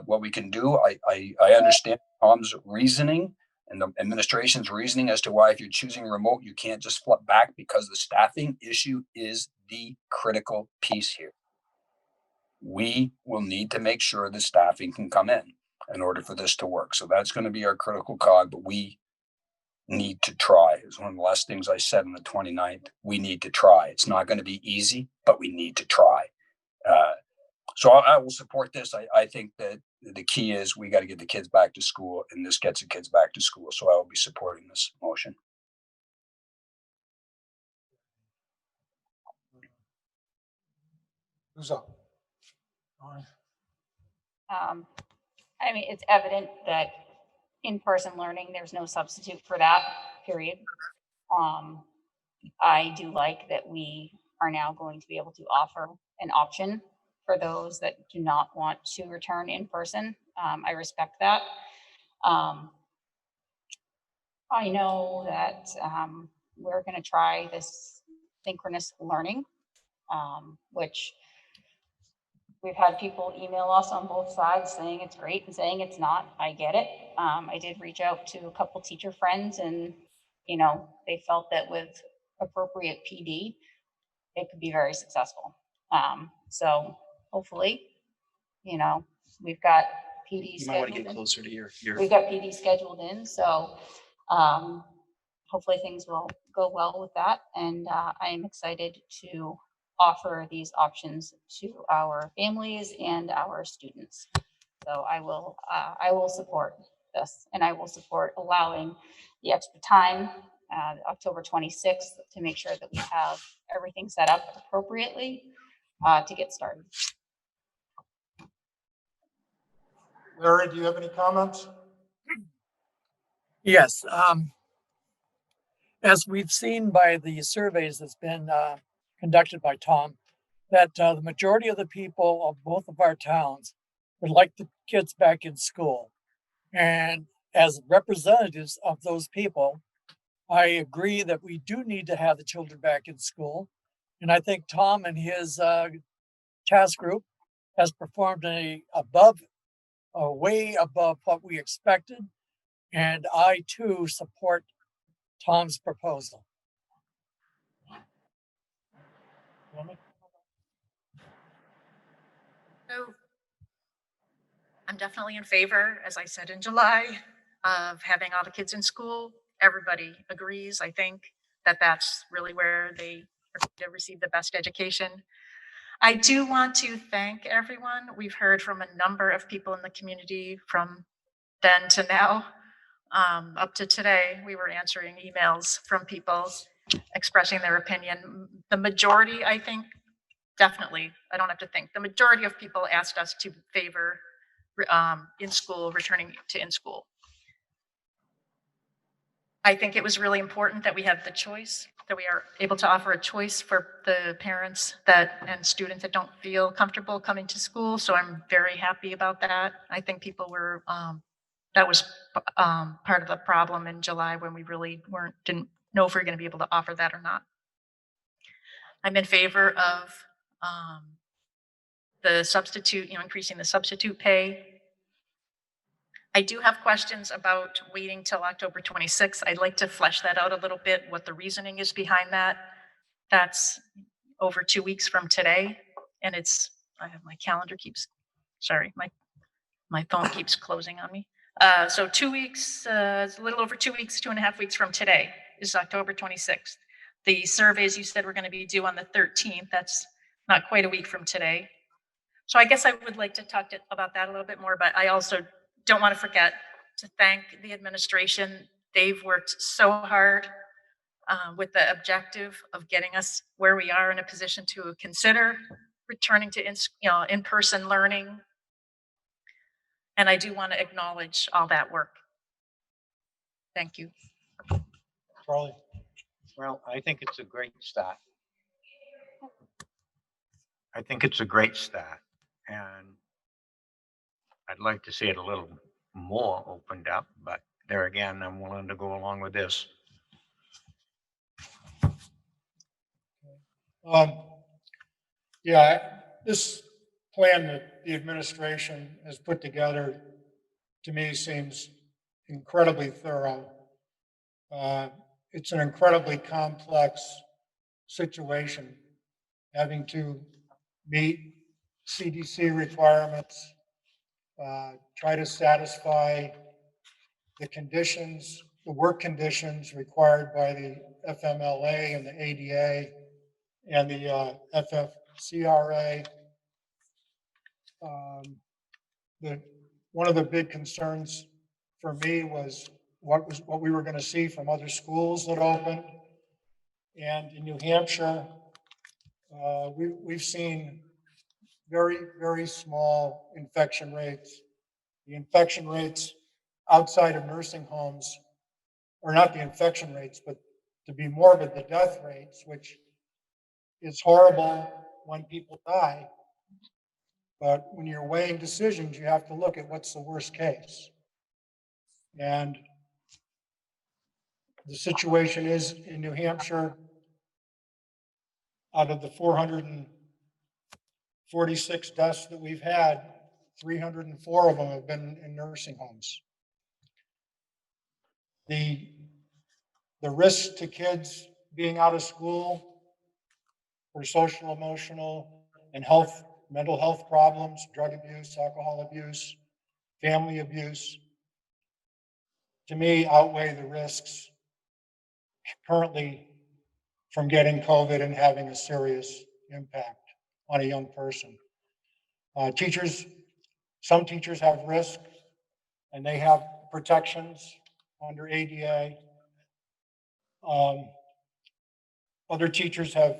what we can do. I understand Tom's reasoning and the administration's reasoning as to why, if you're choosing remote, you can't just flip back, because the staffing issue is the critical piece here. We will need to make sure the staffing can come in order for this to work. So that's going to be our critical cog, but we need to try. It's one of the last things I said on the 29th. We need to try. It's not going to be easy, but we need to try. So I will support this. I think that the key is we got to get the kids back to school, and this gets the kids back to school. So I will be supporting this motion. Who's up? All right. I mean, it's evident that in-person learning, there's no substitute for that, period. I do like that we are now going to be able to offer an option for those that do not want to return in person. I respect that. I know that we're going to try this synchronous learning, which we've had people email us on both sides saying it's great and saying it's not. I get it. I did reach out to a couple teacher friends, and they felt that with appropriate PD, it could be very successful. So hopefully, we've got PD You might want to scheduled get in. closer to your. We've got PD scheduled in, so hopefully things will go well with that. And I am excited to offer these options to our families and our students. So I will support this, and I will support allowing the extra time, October 26th, to make sure that we have everything set up appropriately to get started. Larry, do you have any comments? Yes. As we've seen by the surveys that's been conducted by Tom, that the majority of the people of both of our towns would like the kids back in school. And as representatives of those people, I agree that we do need to have the children back in school. And I think Tom and his task group has performed way above what we expected. And I too support Tom's proposal. So I'm definitely in favor, as I said in July, of having all the kids in school. Everybody agrees, I think, that that's really where they are going to receive the best education. I do want to thank everyone. We've heard from a number of people in the community from then to now. Up to today, we were answering emails from people expressing their opinion. The majority, I think, definitely, I don't have to think, the majority of people asked us to favor in school, returning to in school. I think it was really important that we have the choice, that we are able to offer a choice for the parents and students that don't feel comfortable coming to school. So I'm very happy about that. I think people were, that was part of the problem in July when we really didn't know if we were going to be able to offer that or not. I'm in favor of the substitute, increasing the substitute pay. I do have questions about waiting till October 26th. I'd like to flesh that out a little bit, what the reasoning is behind that. That's over 2 weeks from today. And I have my calendar sorry, my phone keeps closing on me. So 2 weeks, it's a little over 2 weeks, 2.5 weeks from today is October 26th. The surveys you said were going to be due on the 13th. That's not quite a week from today. So I guess I would like to talk about that a little bit more, but I also don't want to forget to thank the administration. They've worked so hard with the objective of getting us where we are in a position to consider returning to in-person learning. And I do want to acknowledge all that work. Thank you. Charlie. Well, I think it's a great start. I think it's a great start, and I'd like to see it a little more opened up, but there again, I'm willing to go along with this. Yeah, this plan that the administration has put together to me seems incredibly thorough. It's an incredibly complex situation, having to meet CDC requirements, try to satisfy the conditions, the work conditions required by the FMLA and the ADA and the FFCRA. One of the big concerns for me was what we were going to see from other schools that opened. And in New Hampshire, we've seen very, very small infection rates. The infection rates outside of nursing homes, or not the infection rates, but to be morbid, the death rates, which is horrible when people die. But when you're weighing decisions, you have to look at what's the worst case. And the situation is in New Hampshire, out of the 446 deaths that we've had, 304 of them have been in nursing homes. The risk to kids being out of school for social, emotional, and mental health problems, drug abuse, alcohol abuse, family abuse, to me, outweigh the risks currently from getting COVID and having a serious impact on a young person. Some teachers have risk and they have protections under ADA. Other teachers have,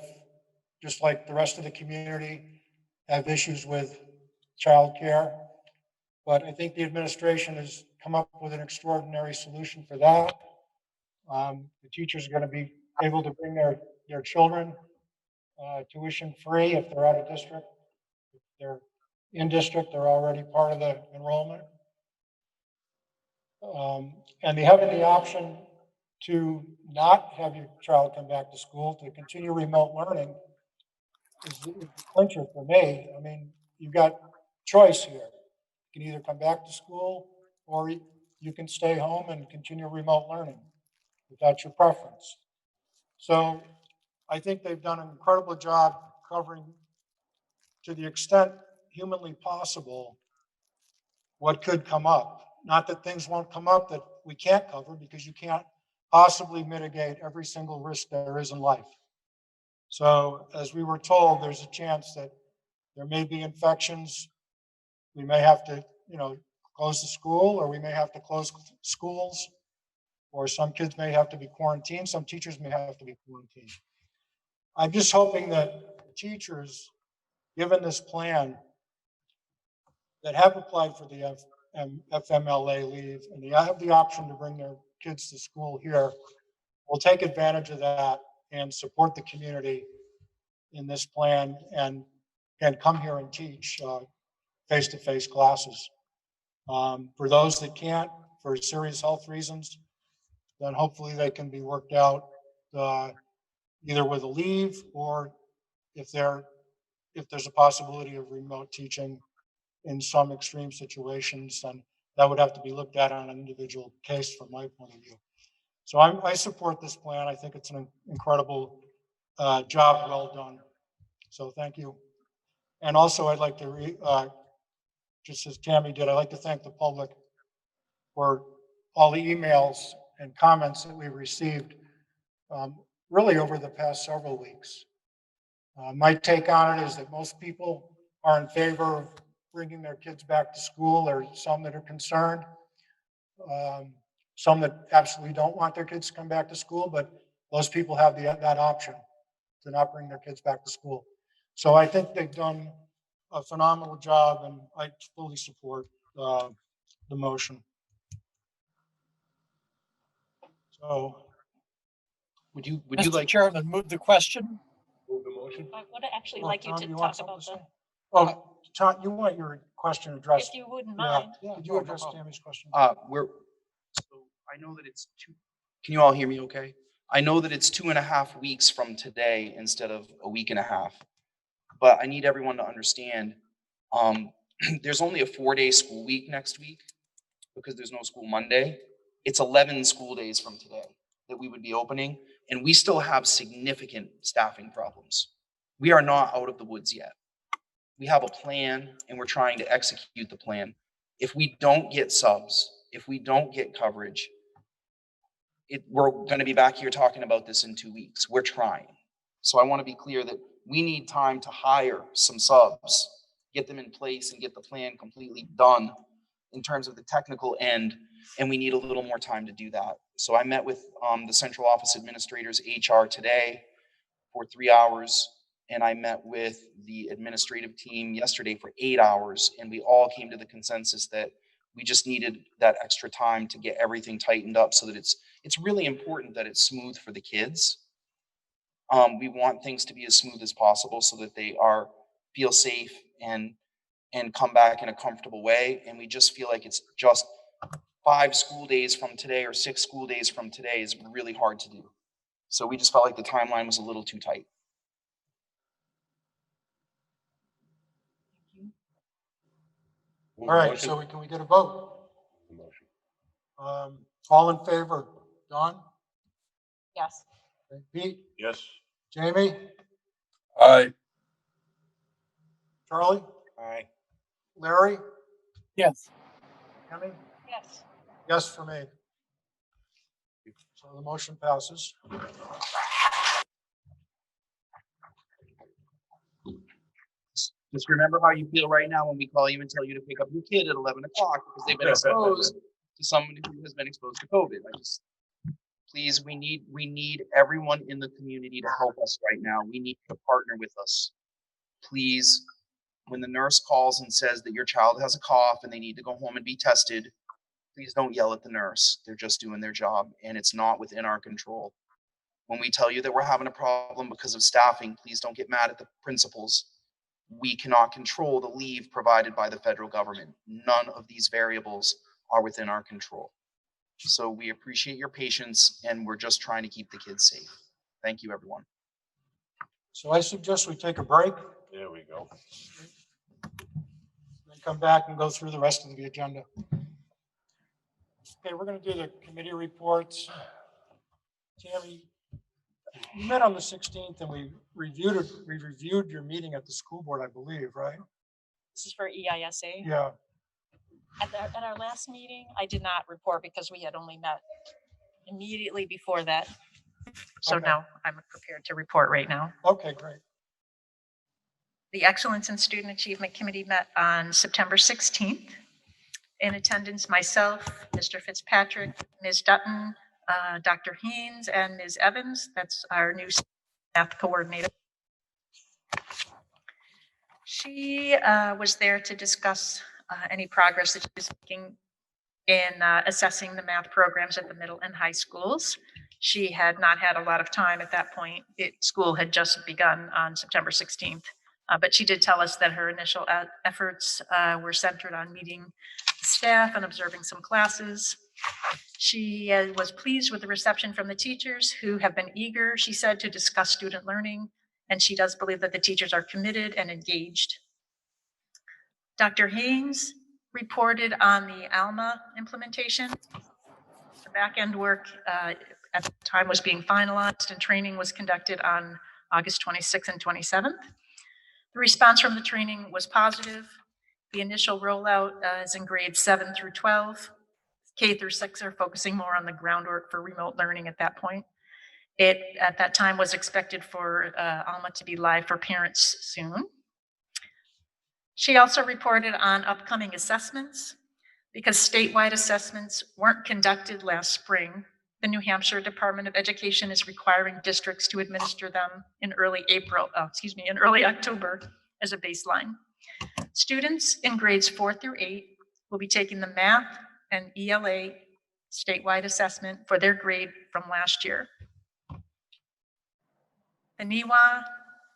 just like the rest of the community, have issues with childcare. But I think the administration has come up with an extraordinary solution for that. The teachers are going to be able to bring their children tuition free if they're out of district. If they're in district, they're already part of the enrollment. And they having the option to not have your child come back to school, to continue remote learning is the clincher for me. I mean, you've got choice here. You can either come back to school or you can stay home and continue remote learning, if that's your preference. So I think they've done an incredible job covering, to the extent humanly possible, what could come up. Not that things won't come up that we can't cover, because you can't possibly mitigate every single risk there is in life. So as we were told, there's a chance that there may be infections. We may have to, close the school, or we may have to close schools, or some kids may have to be quarantined. Some teachers may have to be quarantined. I'm just hoping that the teachers, given this plan, that have applied for the FMLA leave and they have the option to bring their kids to school here, will take advantage of that and support the community in this plan and come here and teach face-to-face classes. For those that can't, for serious health reasons, then hopefully they can be worked out either with a leave, or if there's a possibility of remote teaching in some extreme situations, then that would have to be looked at on an individual case from my point of view. So I support this plan. I think it's an incredible job well done. So thank you. And also I'd like to, just as Tammy did, I'd like to thank the public for all the emails and comments that we received really over the past several weeks. My take on it is that most people are in favor of bringing their kids back to school. There are some that are concerned, some that absolutely don't want their kids to come back to school, but those people have that option to not bring their kids back to school. So I think they've done a phenomenal job, and I fully support the motion. So Would you Mr. like? Chairman, move the question? Move the motion? I would actually Oh, like you Tom, to you want talk about something the, to say? Oh, Tom, you want your question addressed? if you wouldn't Yeah. mind. Could you address Tammy's question? So I know that it's can you all hear me okay? I know that it's 2.5 weeks from today instead of a week and a half, but I need everyone to understand, there's only a 4-day school week next week because there's no school Monday. It's 11 school days from today that we would be opening, and we still have significant staffing problems. We are not out of the woods yet. We have a plan and we're trying to execute the plan. If we don't get subs, if we don't get coverage, we're going to be back here talking about this in 2 weeks. We're trying. So I want to be clear that we need time to hire some subs, get them in place, and get the plan completely done in terms of the technical end. And we need a little more time to do that. So I met with the central office administrators, HR, today for 3 hours. And I met with the administrative team yesterday for 8 hours. And we all came to the consensus that we just needed that extra time to get everything tightened up so that it's really important that it's smooth for the kids. We want things to be as smooth as possible so that they feel safe and come back in a comfortable way. And we just feel like it's just 5 school days from today or 6 school days from today is really hard to do. So we just felt like the timeline was a little too tight. All right, so can we get a vote? All in favor? Don? Yes. Okay. Pete? Yes. Jamie? Aye. Charlie? Aye. Larry? Yes. Tammy? Yes. Yes for me. So the motion passes. Just remember how you feel right now when we call you and tell you to pick up your kid at 11 o'clock because they've been exposed to someone who has been exposed to COVID. Please, we need everyone in the community to help us right now. We need to partner with us. Please, when the nurse calls and says that your child has a cough and they need to go home and be tested, please don't yell at the nurse. They're just doing their job and it's not within our control. When we tell you that we're having a problem because of staffing, please don't get mad at the principals. we cannot control the leave provided by the federal government. None of these variables are within our control. So we appreciate your patience, and we're just trying to keep the kids safe. Thank you, everyone. So I suggest we take a break, There we go. then come back and go through the rest of the agenda. Okay, we're going to do the committee reports. Tammy, you met on the 16th and we reviewed your meeting at the school board, I believe, right? This is for EISA. Yeah. At our last meeting, I did not report because we had only met immediately before that. So Okay. no, I'm prepared to report right now. Okay, great. The Excellence in Student Achievement Committee met on September 16th. In attendance, myself, Mr. Fitzpatrick, Ms. Dutton, Dr. Haynes, and Ms. Evans. That's our new math coordinator. She was there to discuss any progress that she was making in assessing the math programs at the middle and high schools. She had not had a lot of time at that point. School had just begun on September 16th. But she did tell us that her initial efforts were centered on meeting staff and observing some classes. She was pleased with the reception from the teachers who have been eager, she said, to discuss student learning. And she does believe that the teachers are committed and engaged. Dr. Haynes reported on the ALMA implementation. The back-end work at the time was being finalized and training was conducted on August 26th and 27th. The response from the training was positive. The initial rollout is in grades 7 through 12. K through 6 are focusing more on the groundwork for remote learning at that point. It, at that time, was expected for ALMA to be live for parents soon. She also reported on upcoming assessments. Because statewide assessments weren't conducted last spring, the New Hampshire Department of Education is requiring districts to administer them in early October as a baseline. Students in grades 4 through 8 will be taking the math and ELA statewide assessment for their grade from last year. The NEWA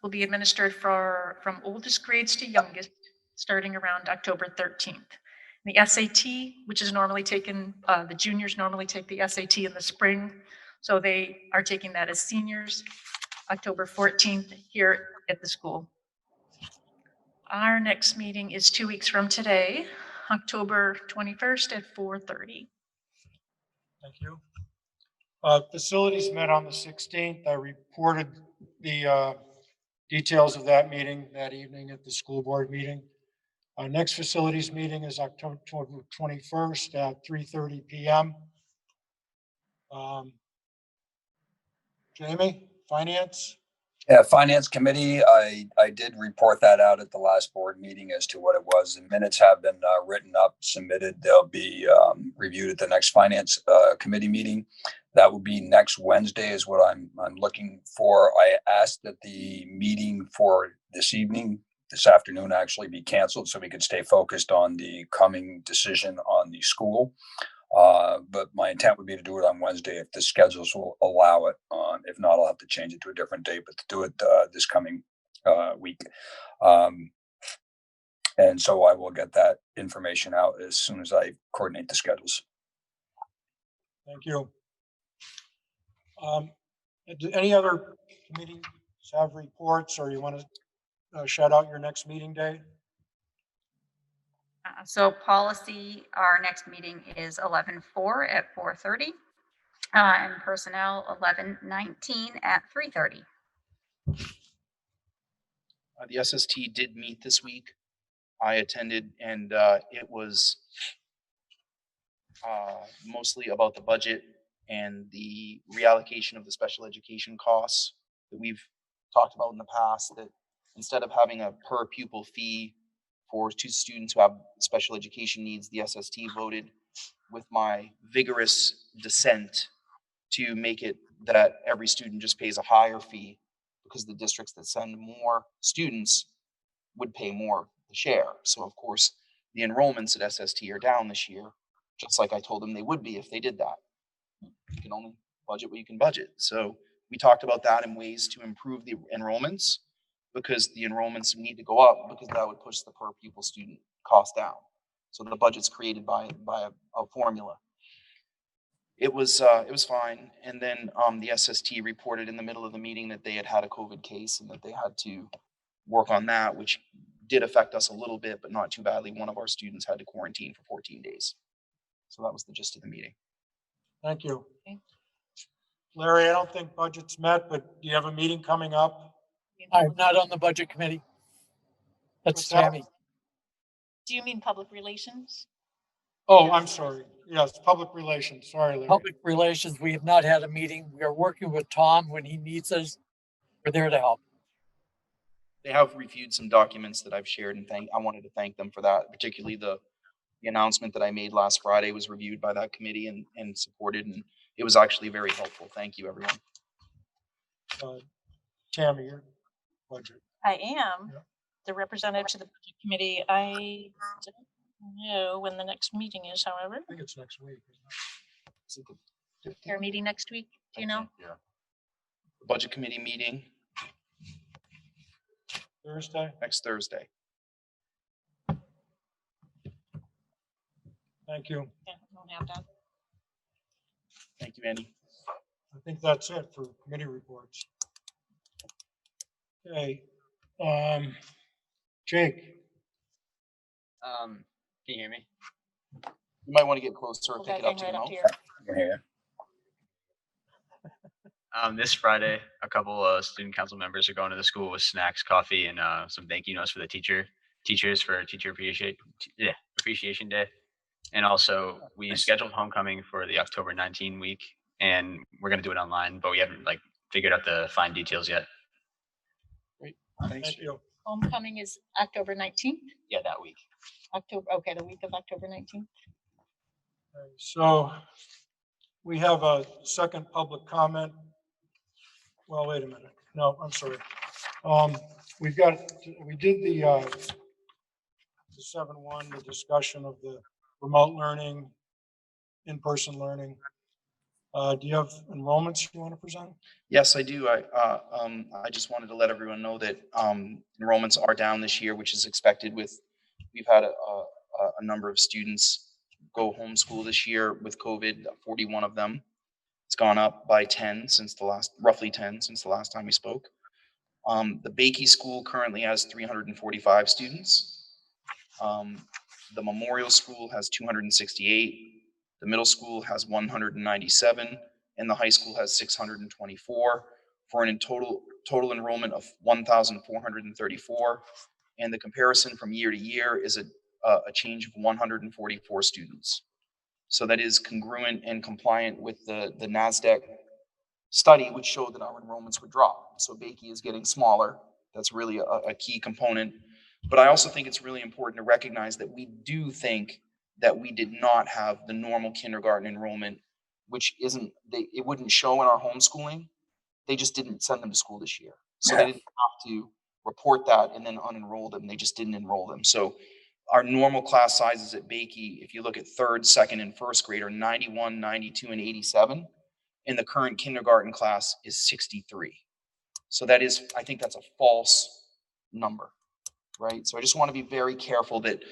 will be administered from oldest grades to youngest, starting around October 13th. The SAT, which is normally taken, the juniors normally take the SAT in the spring, so they are taking that as seniors, October 14th here at the school. Our next meeting is 2 weeks from today, October 21st at 4:30. Thank you. Facilities met on the 16th. I reported the details of that meeting that evening at the school board meeting. Our next facilities meeting is October 21st at 3:30 p.m. Jamie, finance? Yeah, Finance Committee, I did report that out at the last board meeting as to what it was. The minutes have been written up, submitted. They'll be reviewed at the next Finance Committee meeting. That will be next Wednesday is what I'm looking for. I asked that the meeting for this afternoon actually be canceled so we could stay focused on the coming decision on the school. But my intent would be to do it on Wednesday if the schedules will allow it. If not, I'll have to change it to a different date, but to do it this coming week. And so I will get that information out as soon as I coordinate the schedules. Thank you. Do any other committees have reports, or you want to shout out your next meeting day? So policy, our next meeting is 11/4 at 4:30, and personnel 11/19 at 3:30. The SST did meet this week. I attended, and it was mostly about the budget and the reallocation of the special education costs that we've talked about in the past, that instead of having a per pupil fee for 2 students who have special education needs, the SST voted with my vigorous dissent to make it that every student just pays a higher fee, because the districts that send more students would pay more the share. So of course, the enrollments at SST are down this year, just like I told them they would be if they did that. You can only budget what you can budget. So we talked about that in ways to improve the enrollments, because the enrollments need to go up because that would push the per pupil student cost down. So the budget's created by a formula. It was fine. And then the SST reported in the middle of the meeting that they had a COVID case and that they had to work on that, which did affect us a little bit, but not too badly. One of our students had to quarantine for 14 days. So that was the gist of the meeting. Thank you. Okay. Larry, I don't think budget's met, but do you have a meeting coming up? I'm not on the budget committee. That's What's that? Tammy. Do you mean public relations? Oh, I'm sorry. Yes, public relations. Sorry, Larry. Public relations, we have not had a meeting. We are working with Tom when he needs us. We're there to help. They have reviewed some documents that I've shared, and I wanted to thank them for that. Particularly the announcement that I made last Friday was reviewed by that committee and supported, and it was actually very helpful. Thank you, everyone. Tammy, your budget. I am Yeah. the representative to the budget committee. I don't know when the next meeting is, however. I think it's next week. Isn't it? Is it Their meeting next week, do you know? Yeah. The budget committee meeting Thursday? next Thursday. Thank you. Yeah, I don't have that. Thank you, Andy. I think that's it for committee reports. Okay. Jake, Can you hear me? You might want to get closer or Hold pick that it up thing to right your up mouth. to your. Yeah. This Friday, a couple of student council members are going to the school with snacks, coffee, and some thank you notes for the teachers for Teacher Appreciation Day. And also, we scheduled homecoming for the October 19 week, and we're going to do it online, but we haven't figured out the fine details yet. Great. Thanks. thank you. Homecoming is October 19th? Yeah, that week. Okay, the week of October 19th. So we have a second public comment. Well, wait a minute. No, I'm sorry. We did the 7-1, the discussion of the remote learning, in-person learning. Do you have enrollments you want to present? Yes, I do. I just wanted to let everyone know that enrollments are down this year, which is expected. We've had a number of students go homeschool this year with COVID. 41 of them. It's gone up by roughly 10 since the last time we spoke. The Bakey School currently has 345 students. The Memorial School has 268. The middle school has 197, and the high school has 624, for a total enrollment of 1,434. And the comparison from year to year is a change of 144 students. So that is congruent and compliant with the NASDAQ study, which showed that our enrollments would drop. So Bakey is getting smaller. That's really a key component. But I also think it's really important to recognize that we do think that we did not have the normal kindergarten enrollment, which it wouldn't show in our homeschooling. They just didn't send them to school this year. So they didn't have to report that and then unenroll them. They just didn't enroll them. So our normal class sizes at Bakey, if you look at third, second, and first grade, are 91, 92, and 87. And the current kindergarten class is 63. So I think that's a false number, right? So I just want to be very careful that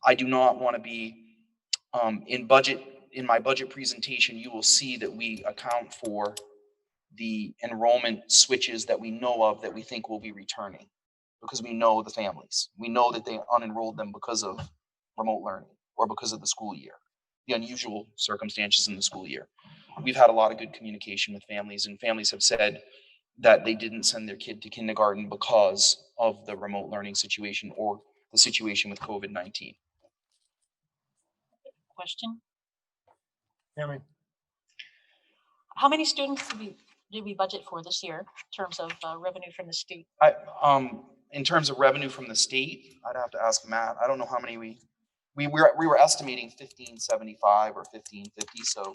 I do not want to be in my budget presentation, you will see that we account for the enrollment switches that we know of that we think will be returning, because we know the families. We know that they unenrolled them because of remote learning or because of the school year, the unusual circumstances in the school year. We've had a lot of good communication with families, and families have said that they didn't send their kid to kindergarten because of the remote learning situation or the situation with COVID-19. Question. Tammy, How many students did we budget for this year in terms of revenue from the state? In terms of revenue from the state, I'd have to ask Matt. I don't know how many we were estimating 1575 or 1550. So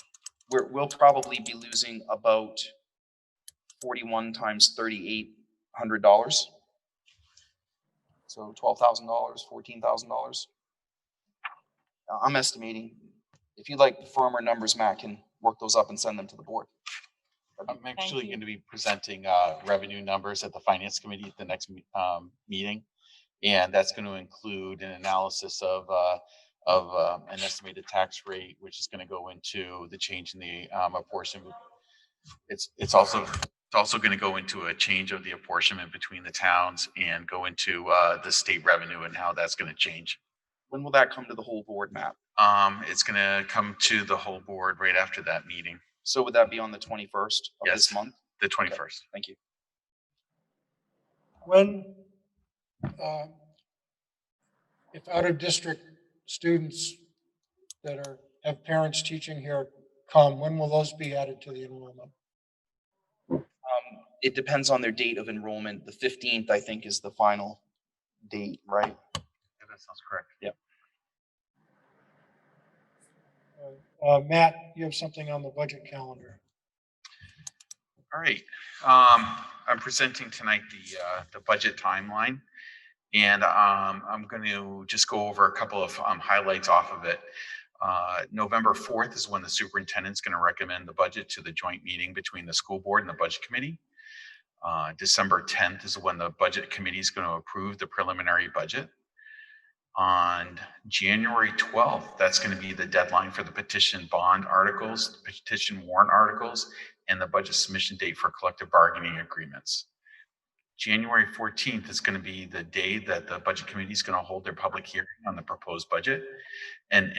we'll probably be losing about 41 times $3,800. So $12,000, $14,000. I'm estimating. If you'd like firmer numbers, Matt can work those up and send them to the board. I'm actually you. going to be presenting revenue numbers at the finance committee at the next meeting. And that's going to include an analysis of an estimated tax rate, which is going to go into the change in the apportionment. It's also going to go into a change of the apportionment between the towns and go into the state revenue and how that's going to change. When will that come to the whole board, Matt? It's going to come to the whole board right after that meeting. So would that be on the 21st of Yes, this month? the 21st. Okay, thank you. When, if out-of-district students that have parents teaching here come, when will those be added to the enrollment? It depends on their date of enrollment. The 15th, I think, is the final date, right? Yeah, that sounds correct. Yep. Matt, you have something on the budget calendar. All right. I'm presenting tonight the budget timeline, and I'm going to just go over a couple of highlights off of it. November 4th is when the superintendent's going to recommend the budget to the joint meeting between the school board and the budget committee. December 10th is when the budget committee is going to approve the preliminary budget. On January 12th, that's going to be the deadline for the petition bond articles, petition warrant articles, and the budget submission date for collective bargaining agreements. January 14th is going to be the day that the budget committee is going to hold their public hearing on the proposed budget and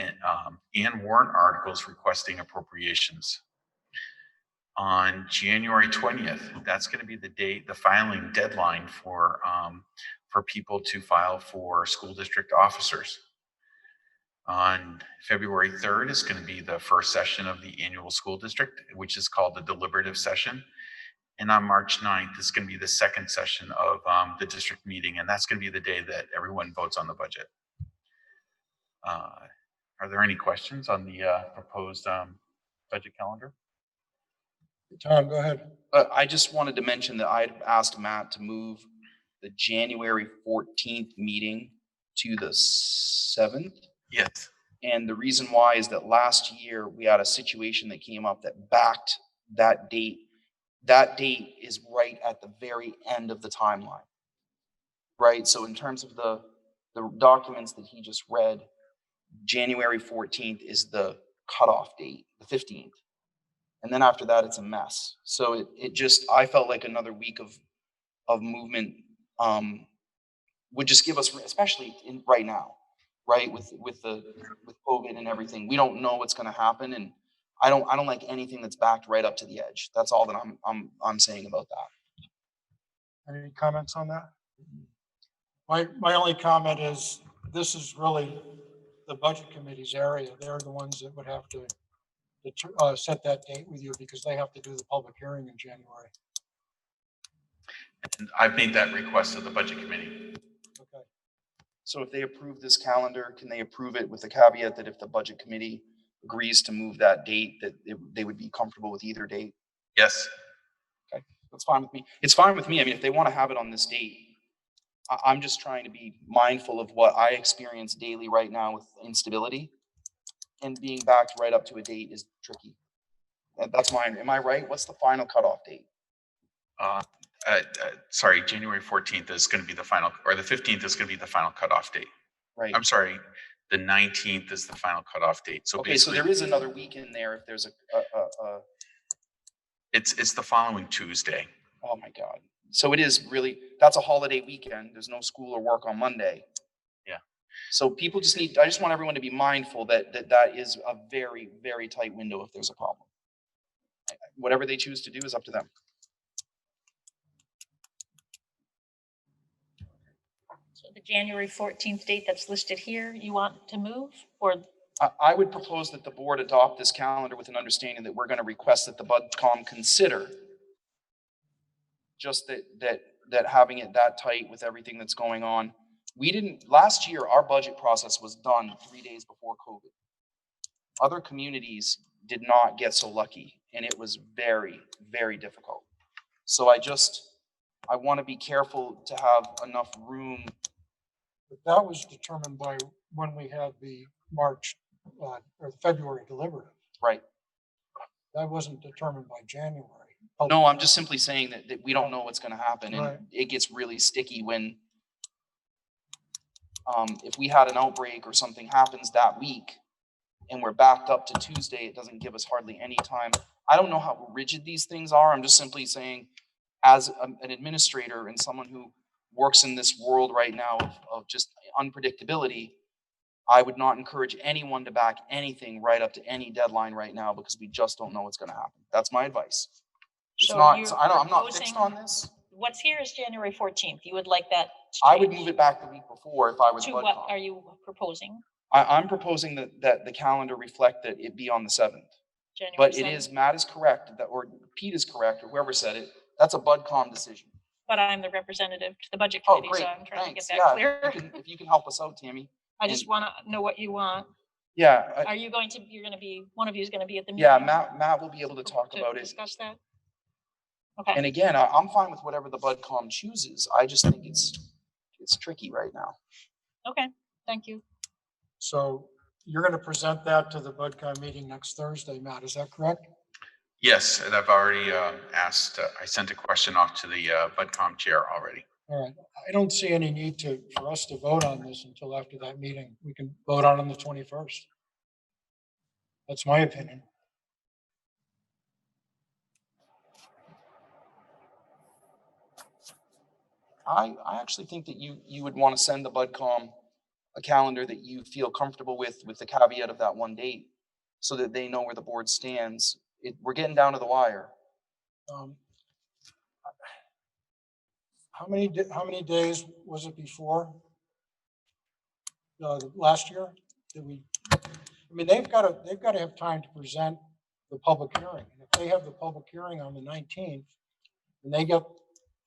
warrant articles requesting appropriations. On January 20th, that's going to be the filing deadline for people to file for school district officers. On February 3rd is going to be the first session of the annual school district, which is called the deliberative session. And on March 9th is going to be the second session of the district meeting, and that's going to be the day that everyone votes on the budget. Are there any questions on the proposed budget calendar? Tom, go ahead. I just wanted to mention that I asked Matt to move the January 14th meeting to the 7th. Yes. And the reason why is that last year we had a situation that came up that backed that date. That date is right at the very end of the timeline, right? So in terms of the documents that he just read, January 14th is the cutoff date, the 15th. And then after that, it's a mess. So I felt like another week of movement would just give us, especially right now, right? With COVID and everything, we don't know what's going to happen. And I don't like anything that's backed right up to the edge. That's all that I'm saying about that. Any comments on that? My only comment is this is really the budget committee's area. They're the ones that would have to set that date with you because they have to do the public hearing in January. And I've made that request to the budget committee. Okay. So if they approve this calendar, can they approve it with the caveat that if the budget committee agrees to move that date, that they would be comfortable with either date? Yes. Okay, that's fine with me. It's fine with me. I mean, if they want to have it on this date, I'm just trying to be mindful of what I experience daily right now with instability, and being backed right up to a date is tricky. That's mine. Am I right? What's the final cutoff date? Sorry, January 14th is going to be the final, or the 15th is going to be the final cutoff date. Right. I'm sorry, the 19th is the final cutoff date. So okay, so there is another week in there if there's It's the following Tuesday. Oh my God. So it is really, that's a holiday weekend. There's no school or work on Monday. Yeah. So people just I just want everyone to be mindful that is a very, very tight window if there's a problem. Whatever they choose to do is up to them. So the January 14th date that's listed here, you want to move, or? I would propose that the board adopt this calendar with an understanding that we're going to request that the BudCom consider just that having it that tight with everything that's going on. Last year, our budget process was done 3 days before COVID. Other communities did not get so lucky, and it was very, very difficult. So I want to be careful to have enough room. But that was determined by when we had the March or February deliberative. Right. That wasn't determined by January. No, I'm just simply saying that we don't know what's gonna happen, Right. and it gets really sticky when if we had an outbreak or something happens that week and we're backed up to Tuesday, it doesn't give us hardly any time. I don't know how rigid these things are. I'm just simply saying, as an administrator and someone who works in this world right now of just unpredictability, I would not encourage anyone to back anything right up to any deadline right now because we just don't know what's going to happen. That's my advice. It's So not, you're so I'm not fixed on proposing- this. What's here is January 14th. You would like that to I would change move it back the week before if I were the to what BudCom. are you proposing? I'm proposing that the calendar reflect that it be on the 7th. January But it 7th? is, Matt is correct, that, or Pete is correct, or whoever said it, that's a BudCom decision. But I'm the representative to the budget Oh, committee, great, so I'm trying thanks. to get that clear. If you can help us out, Tammy. I just want to know what you want. Yeah, Are you going to, you're going to be, one of you is going to be at the meeting? yeah, Matt will be able to talk about it. Discuss that? Okay. And again, I'm fine with whatever the BudCom chooses. I just think it's tricky right now. Okay, thank you. So you're going to present that to the BudCom meeting next Thursday, Matt, is that correct? Yes, and I've already asked, I sent a question off to the BudCom chair already. All right. I don't see any need for us to vote on this until after that meeting. We can vote on the 21st. That's my opinion. I actually think that you would want to send the BudCom a calendar that you feel comfortable with the caveat of that one date, so that they know where the board stands. We're getting down to the wire. How many days was it before? Last year? They've got to have time to present the public hearing. And if they have the public hearing on the 19th and they get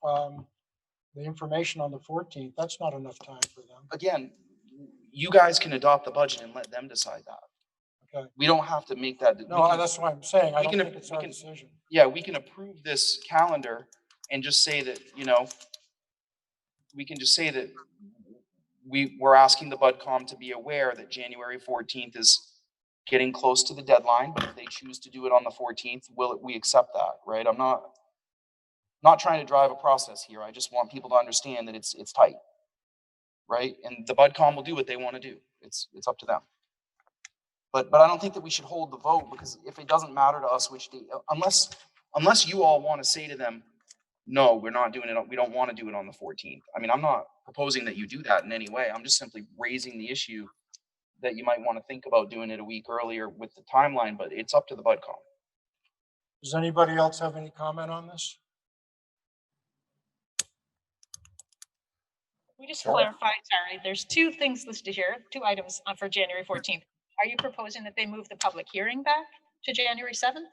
the information on the 14th, that's not enough time for them. Again, you guys can adopt the budget and let them decide that. Okay. We don't have to make that. No, that's what I'm saying. I we don't can- think it's we our can- decision. Yeah, we can approve this calendar and just say that, we can just say that we're asking the BudCom to be aware that January 14th is getting close to the deadline, but if they choose to do it on the 14th, we accept that, right? I'm not trying to drive a process here. I just want people to understand that it's tight, right? And the BudCom will do what they want to do. It's up to them. But I don't think that we should hold the vote, because if it doesn't matter to us which date, unless you all want to say to them, no, we're not doing it. We don't want to do it on the 14th. I'm not proposing that you do that in any way. I'm just simply raising the issue that you might want to think about doing it a week earlier with the timeline, but it's up to the BudCom. Does anybody else have any comment on this? We just Sure. clarified, sorry, there's two things listed here, two items for January 14th. Are you proposing that they move the public hearing back to January 7th?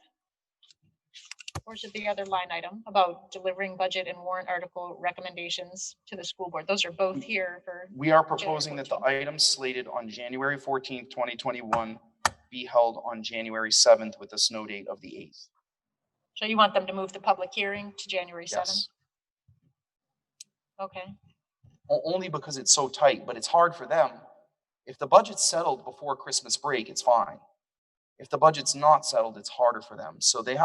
Or is it the other line item about delivering budget and warrant article recommendations to the school board? Those are both here for. We are proposing that the items slated on January 14th, 2021 be held on January 7th with a snow date of the 8th. So you want them to move the public hearing to January 7th? Yes. Okay. Only because it's so tight, but it's hard for them. If the budget's settled before Christmas break, it's fine. If the budget's not settled, it's harder for them. So they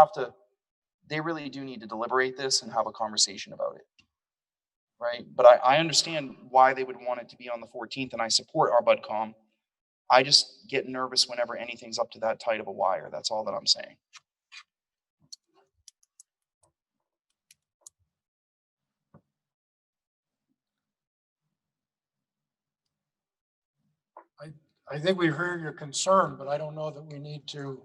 really do need to deliberate this and have a conversation about it. Right? But I understand why they would want it to be on the 14th, and I support our BudCom. I just get nervous whenever anything's up to that tight of a wire. That's all that I'm saying. I think we heard your concern, but I don't know that we need to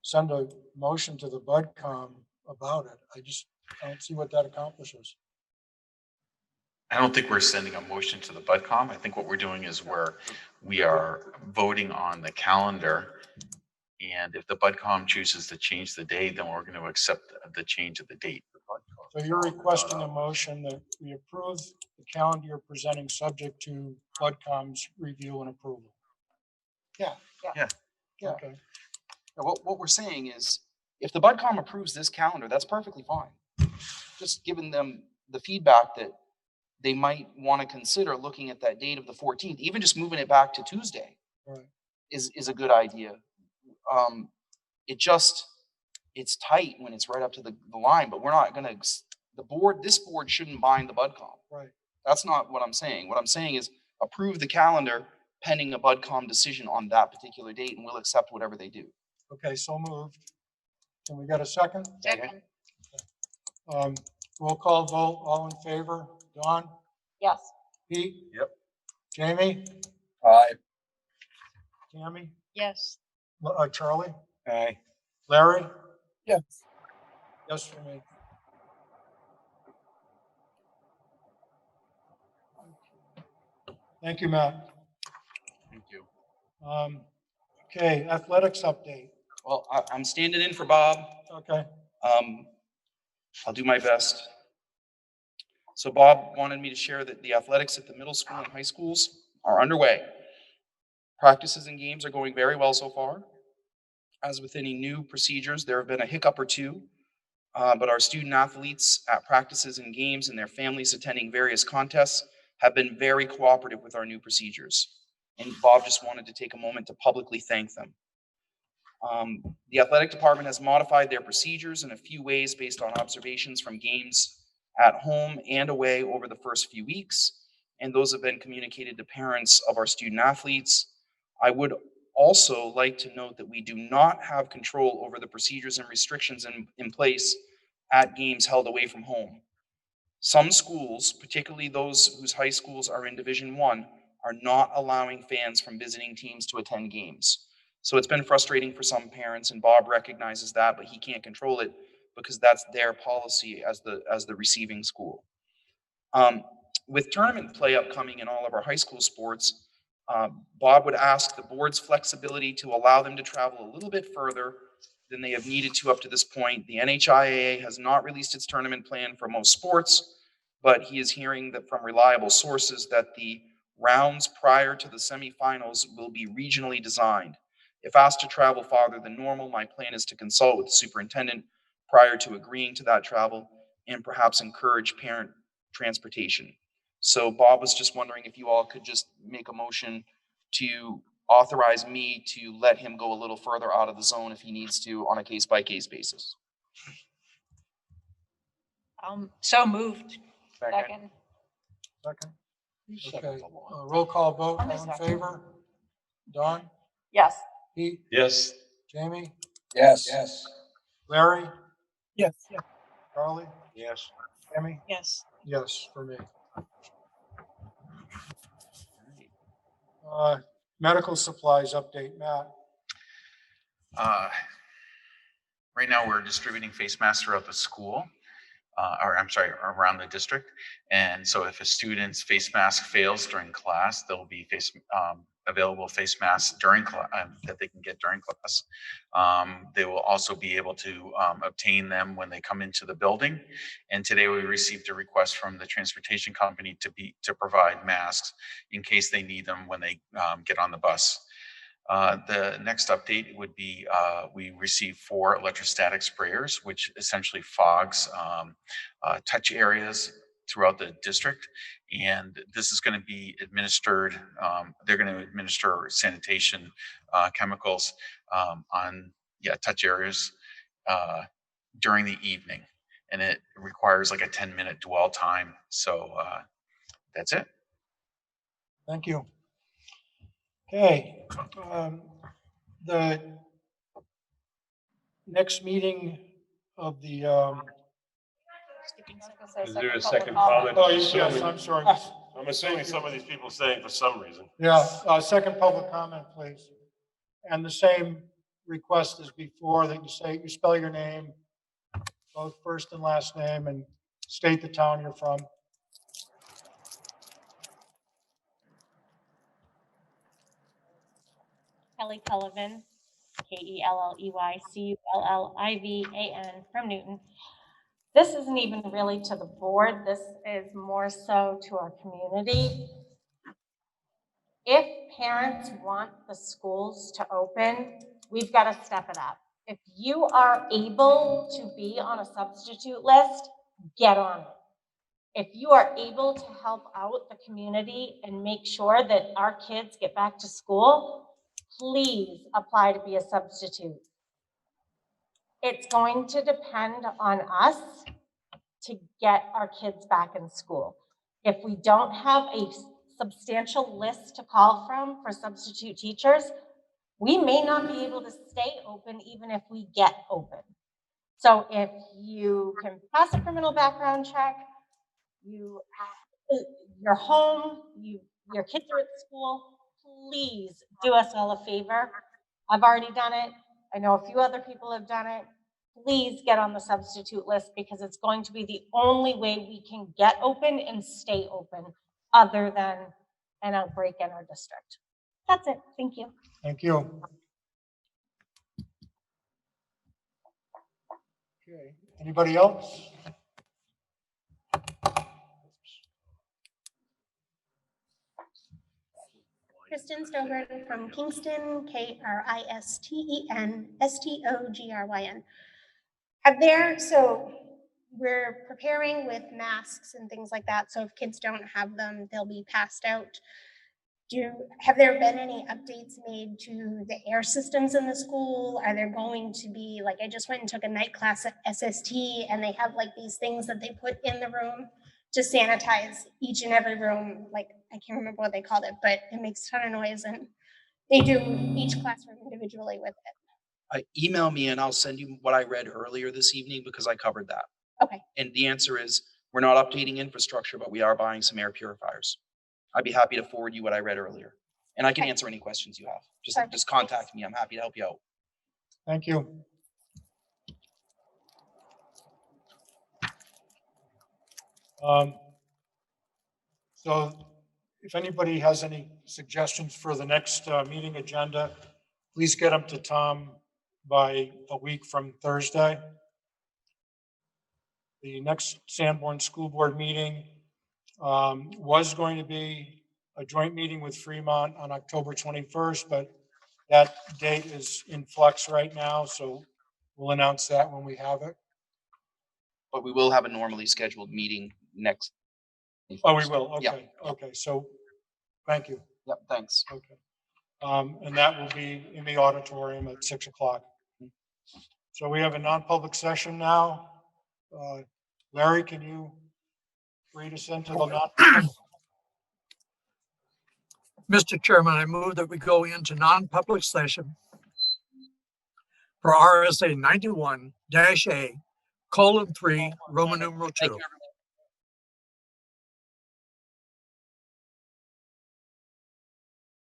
send a motion to the BudCom about it. I just don't see what that accomplishes. I don't think we're sending a motion to the BudCom. I think what we're doing is we are voting on the calendar. And if the BudCom chooses to change the date, then we're going to accept the change of the date. So you're requesting a motion that we approve the calendar you're presenting subject to BudCom's review and approval. Yeah. Okay. What we're saying is, if the BudCom approves this calendar, that's perfectly fine. Just giving them the feedback that they might want to consider looking at that date of the 14th, even just moving it back to Tuesday, Right. is a good idea. It just, it's tight when it's right up to the line, but we're not gonna, this board shouldn't bind the BudCom. Right. That's not what I'm saying. What I'm saying is approve the calendar pending a BudCom decision on that particular date, and we'll accept whatever they do. Okay, so moved. Can we get a second? Second. Roll call vote, all in favor? Don? Yes. Pete? Yep. Jamie? Aye. Tammy? Yes. Charlie? Aye. Larry? Yes. Yes for me. Thank you, Matt. Thank you. Okay, athletics update. Well, I'm standing in for Bob. Okay. I'll do my best. So Bob wanted me to share that the athletics at the middle school and high schools are underway. Practices and games are going very well so far. As with any new procedures, there have been a hiccup or two, but our student athletes at practices and games and their families attending various contests have been very cooperative with our new procedures. And Bob just wanted to take a moment to publicly thank them. The athletic department has modified their procedures in a few ways based on observations from games at home and away over the first few weeks, and those have been communicated to parents of our student athletes. I would also like to note that we do not have control over the procedures and restrictions in place at games held away from home. Some schools, particularly those whose high schools are in Division I, are not allowing fans from visiting teams to attend games. So it's been frustrating for some parents, and Bob recognizes that, but he can't control it because that's their policy as the receiving school. With tournament play upcoming in all of our high school sports, Bob would ask the board's flexibility to allow them to travel a little bit further than they have needed to up to this point. The NHIAA has not released its tournament plan for most sports, but he is hearing that from reliable sources that the rounds prior to the semifinals will be regionally designed. If asked to travel farther than normal, my plan is to consult with the superintendent prior to agreeing to that travel and perhaps encourage parent transportation. So Bob was just wondering if you all could just make a motion to authorize me to let him go a little further out of the zone if he needs to on a case-by-case basis. So moved. Second. Okay, roll call vote, all in favor? Don? Yes. Pete? Yes. Jamie? Yes. Yes. Larry? Yes. Charlie? Yes. Tammy? Yes. Yes, for me. Medical supplies update, Matt. Right now, we're distributing face masks throughout the school, around the district. And so if a student's face mask fails during class, there'll be available face masks during class that they can get during class. They will also be able to obtain them when they come into the building. And today we received a request from the transportation company to provide masks in case they need them when they get on the bus. The next update would be we received 4 electrostatic sprayers, which essentially fogs touch areas throughout the district. And this is going to be administered, they're going to administer sanitation chemicals on touch areas during the evening. And it requires like a 10-minute dwell time. So that's it. Thank you. Okay, the next meeting of the, Is there a second comment? oh, yes, I'm sorry. I'm assuming some of these people saying for some reason. Yeah, second public comment, please. And the same request as before, that you spell your name, both first and last name, and state the town you're from. Kelly Cullivan, KELLEYCULLIVAN from Newton. This isn't even really to the board. This is more so to our community. If parents want the schools to open, we've got to step it up. If you are able to be on a substitute list, get on it. If you are able to help out the community and make sure that our kids get back to school, please apply to be a substitute. It's going to depend on us to get our kids back in school. If we don't have a substantial list to call from for substitute teachers, we may not be able to stay open even if we get open. So if you can pass a criminal background check, you're home, your kids are at school, please do us all a favor. I've already done it. I know a few other people have done it. Please get on the substitute list because it's going to be the only way we can get open and stay open other than an outbreak in our district. That's it. Thank you. Thank you. Okay, anybody else? Kristen Stogren from Kingston, KRISTEN, so we're preparing with masks and things like that. So if kids don't have them, they'll be passed out. Have there been any updates made to the air systems in the school? Are there going to be, like, I just went and took a night class at SST and they have like these things that they put in the room to sanitize each and every room. Like, I can't remember what they called it, but it makes a ton of noise and they do each classroom individually with it. Email me and I'll send you what I read earlier this evening because I covered that. Okay. And the answer is, we're not updating infrastructure, but we are buying some air purifiers. I'd be happy to forward you what I read earlier. And I can answer any questions you have. Just contact me. I'm happy to help you out. Thank you. So if anybody has any suggestions for the next meeting agenda, please get them to Tom by a week from Thursday. The next Sanborn School Board meeting was going to be a joint meeting with Fremont on October 21st, but that date is in flux right now, so we'll announce that when we have it. But we will have a normally scheduled meeting next. Oh, we will, okay, Yeah. okay, so, thank you. Yep, thanks. Okay. And that will be in the auditorium at 6 o'clock. So we have a non-public session now. Larry, can you read us into the non-public? Mr. Chairman, I move that we go into non-public session for RSA 91-A:3, Roman numeral 2.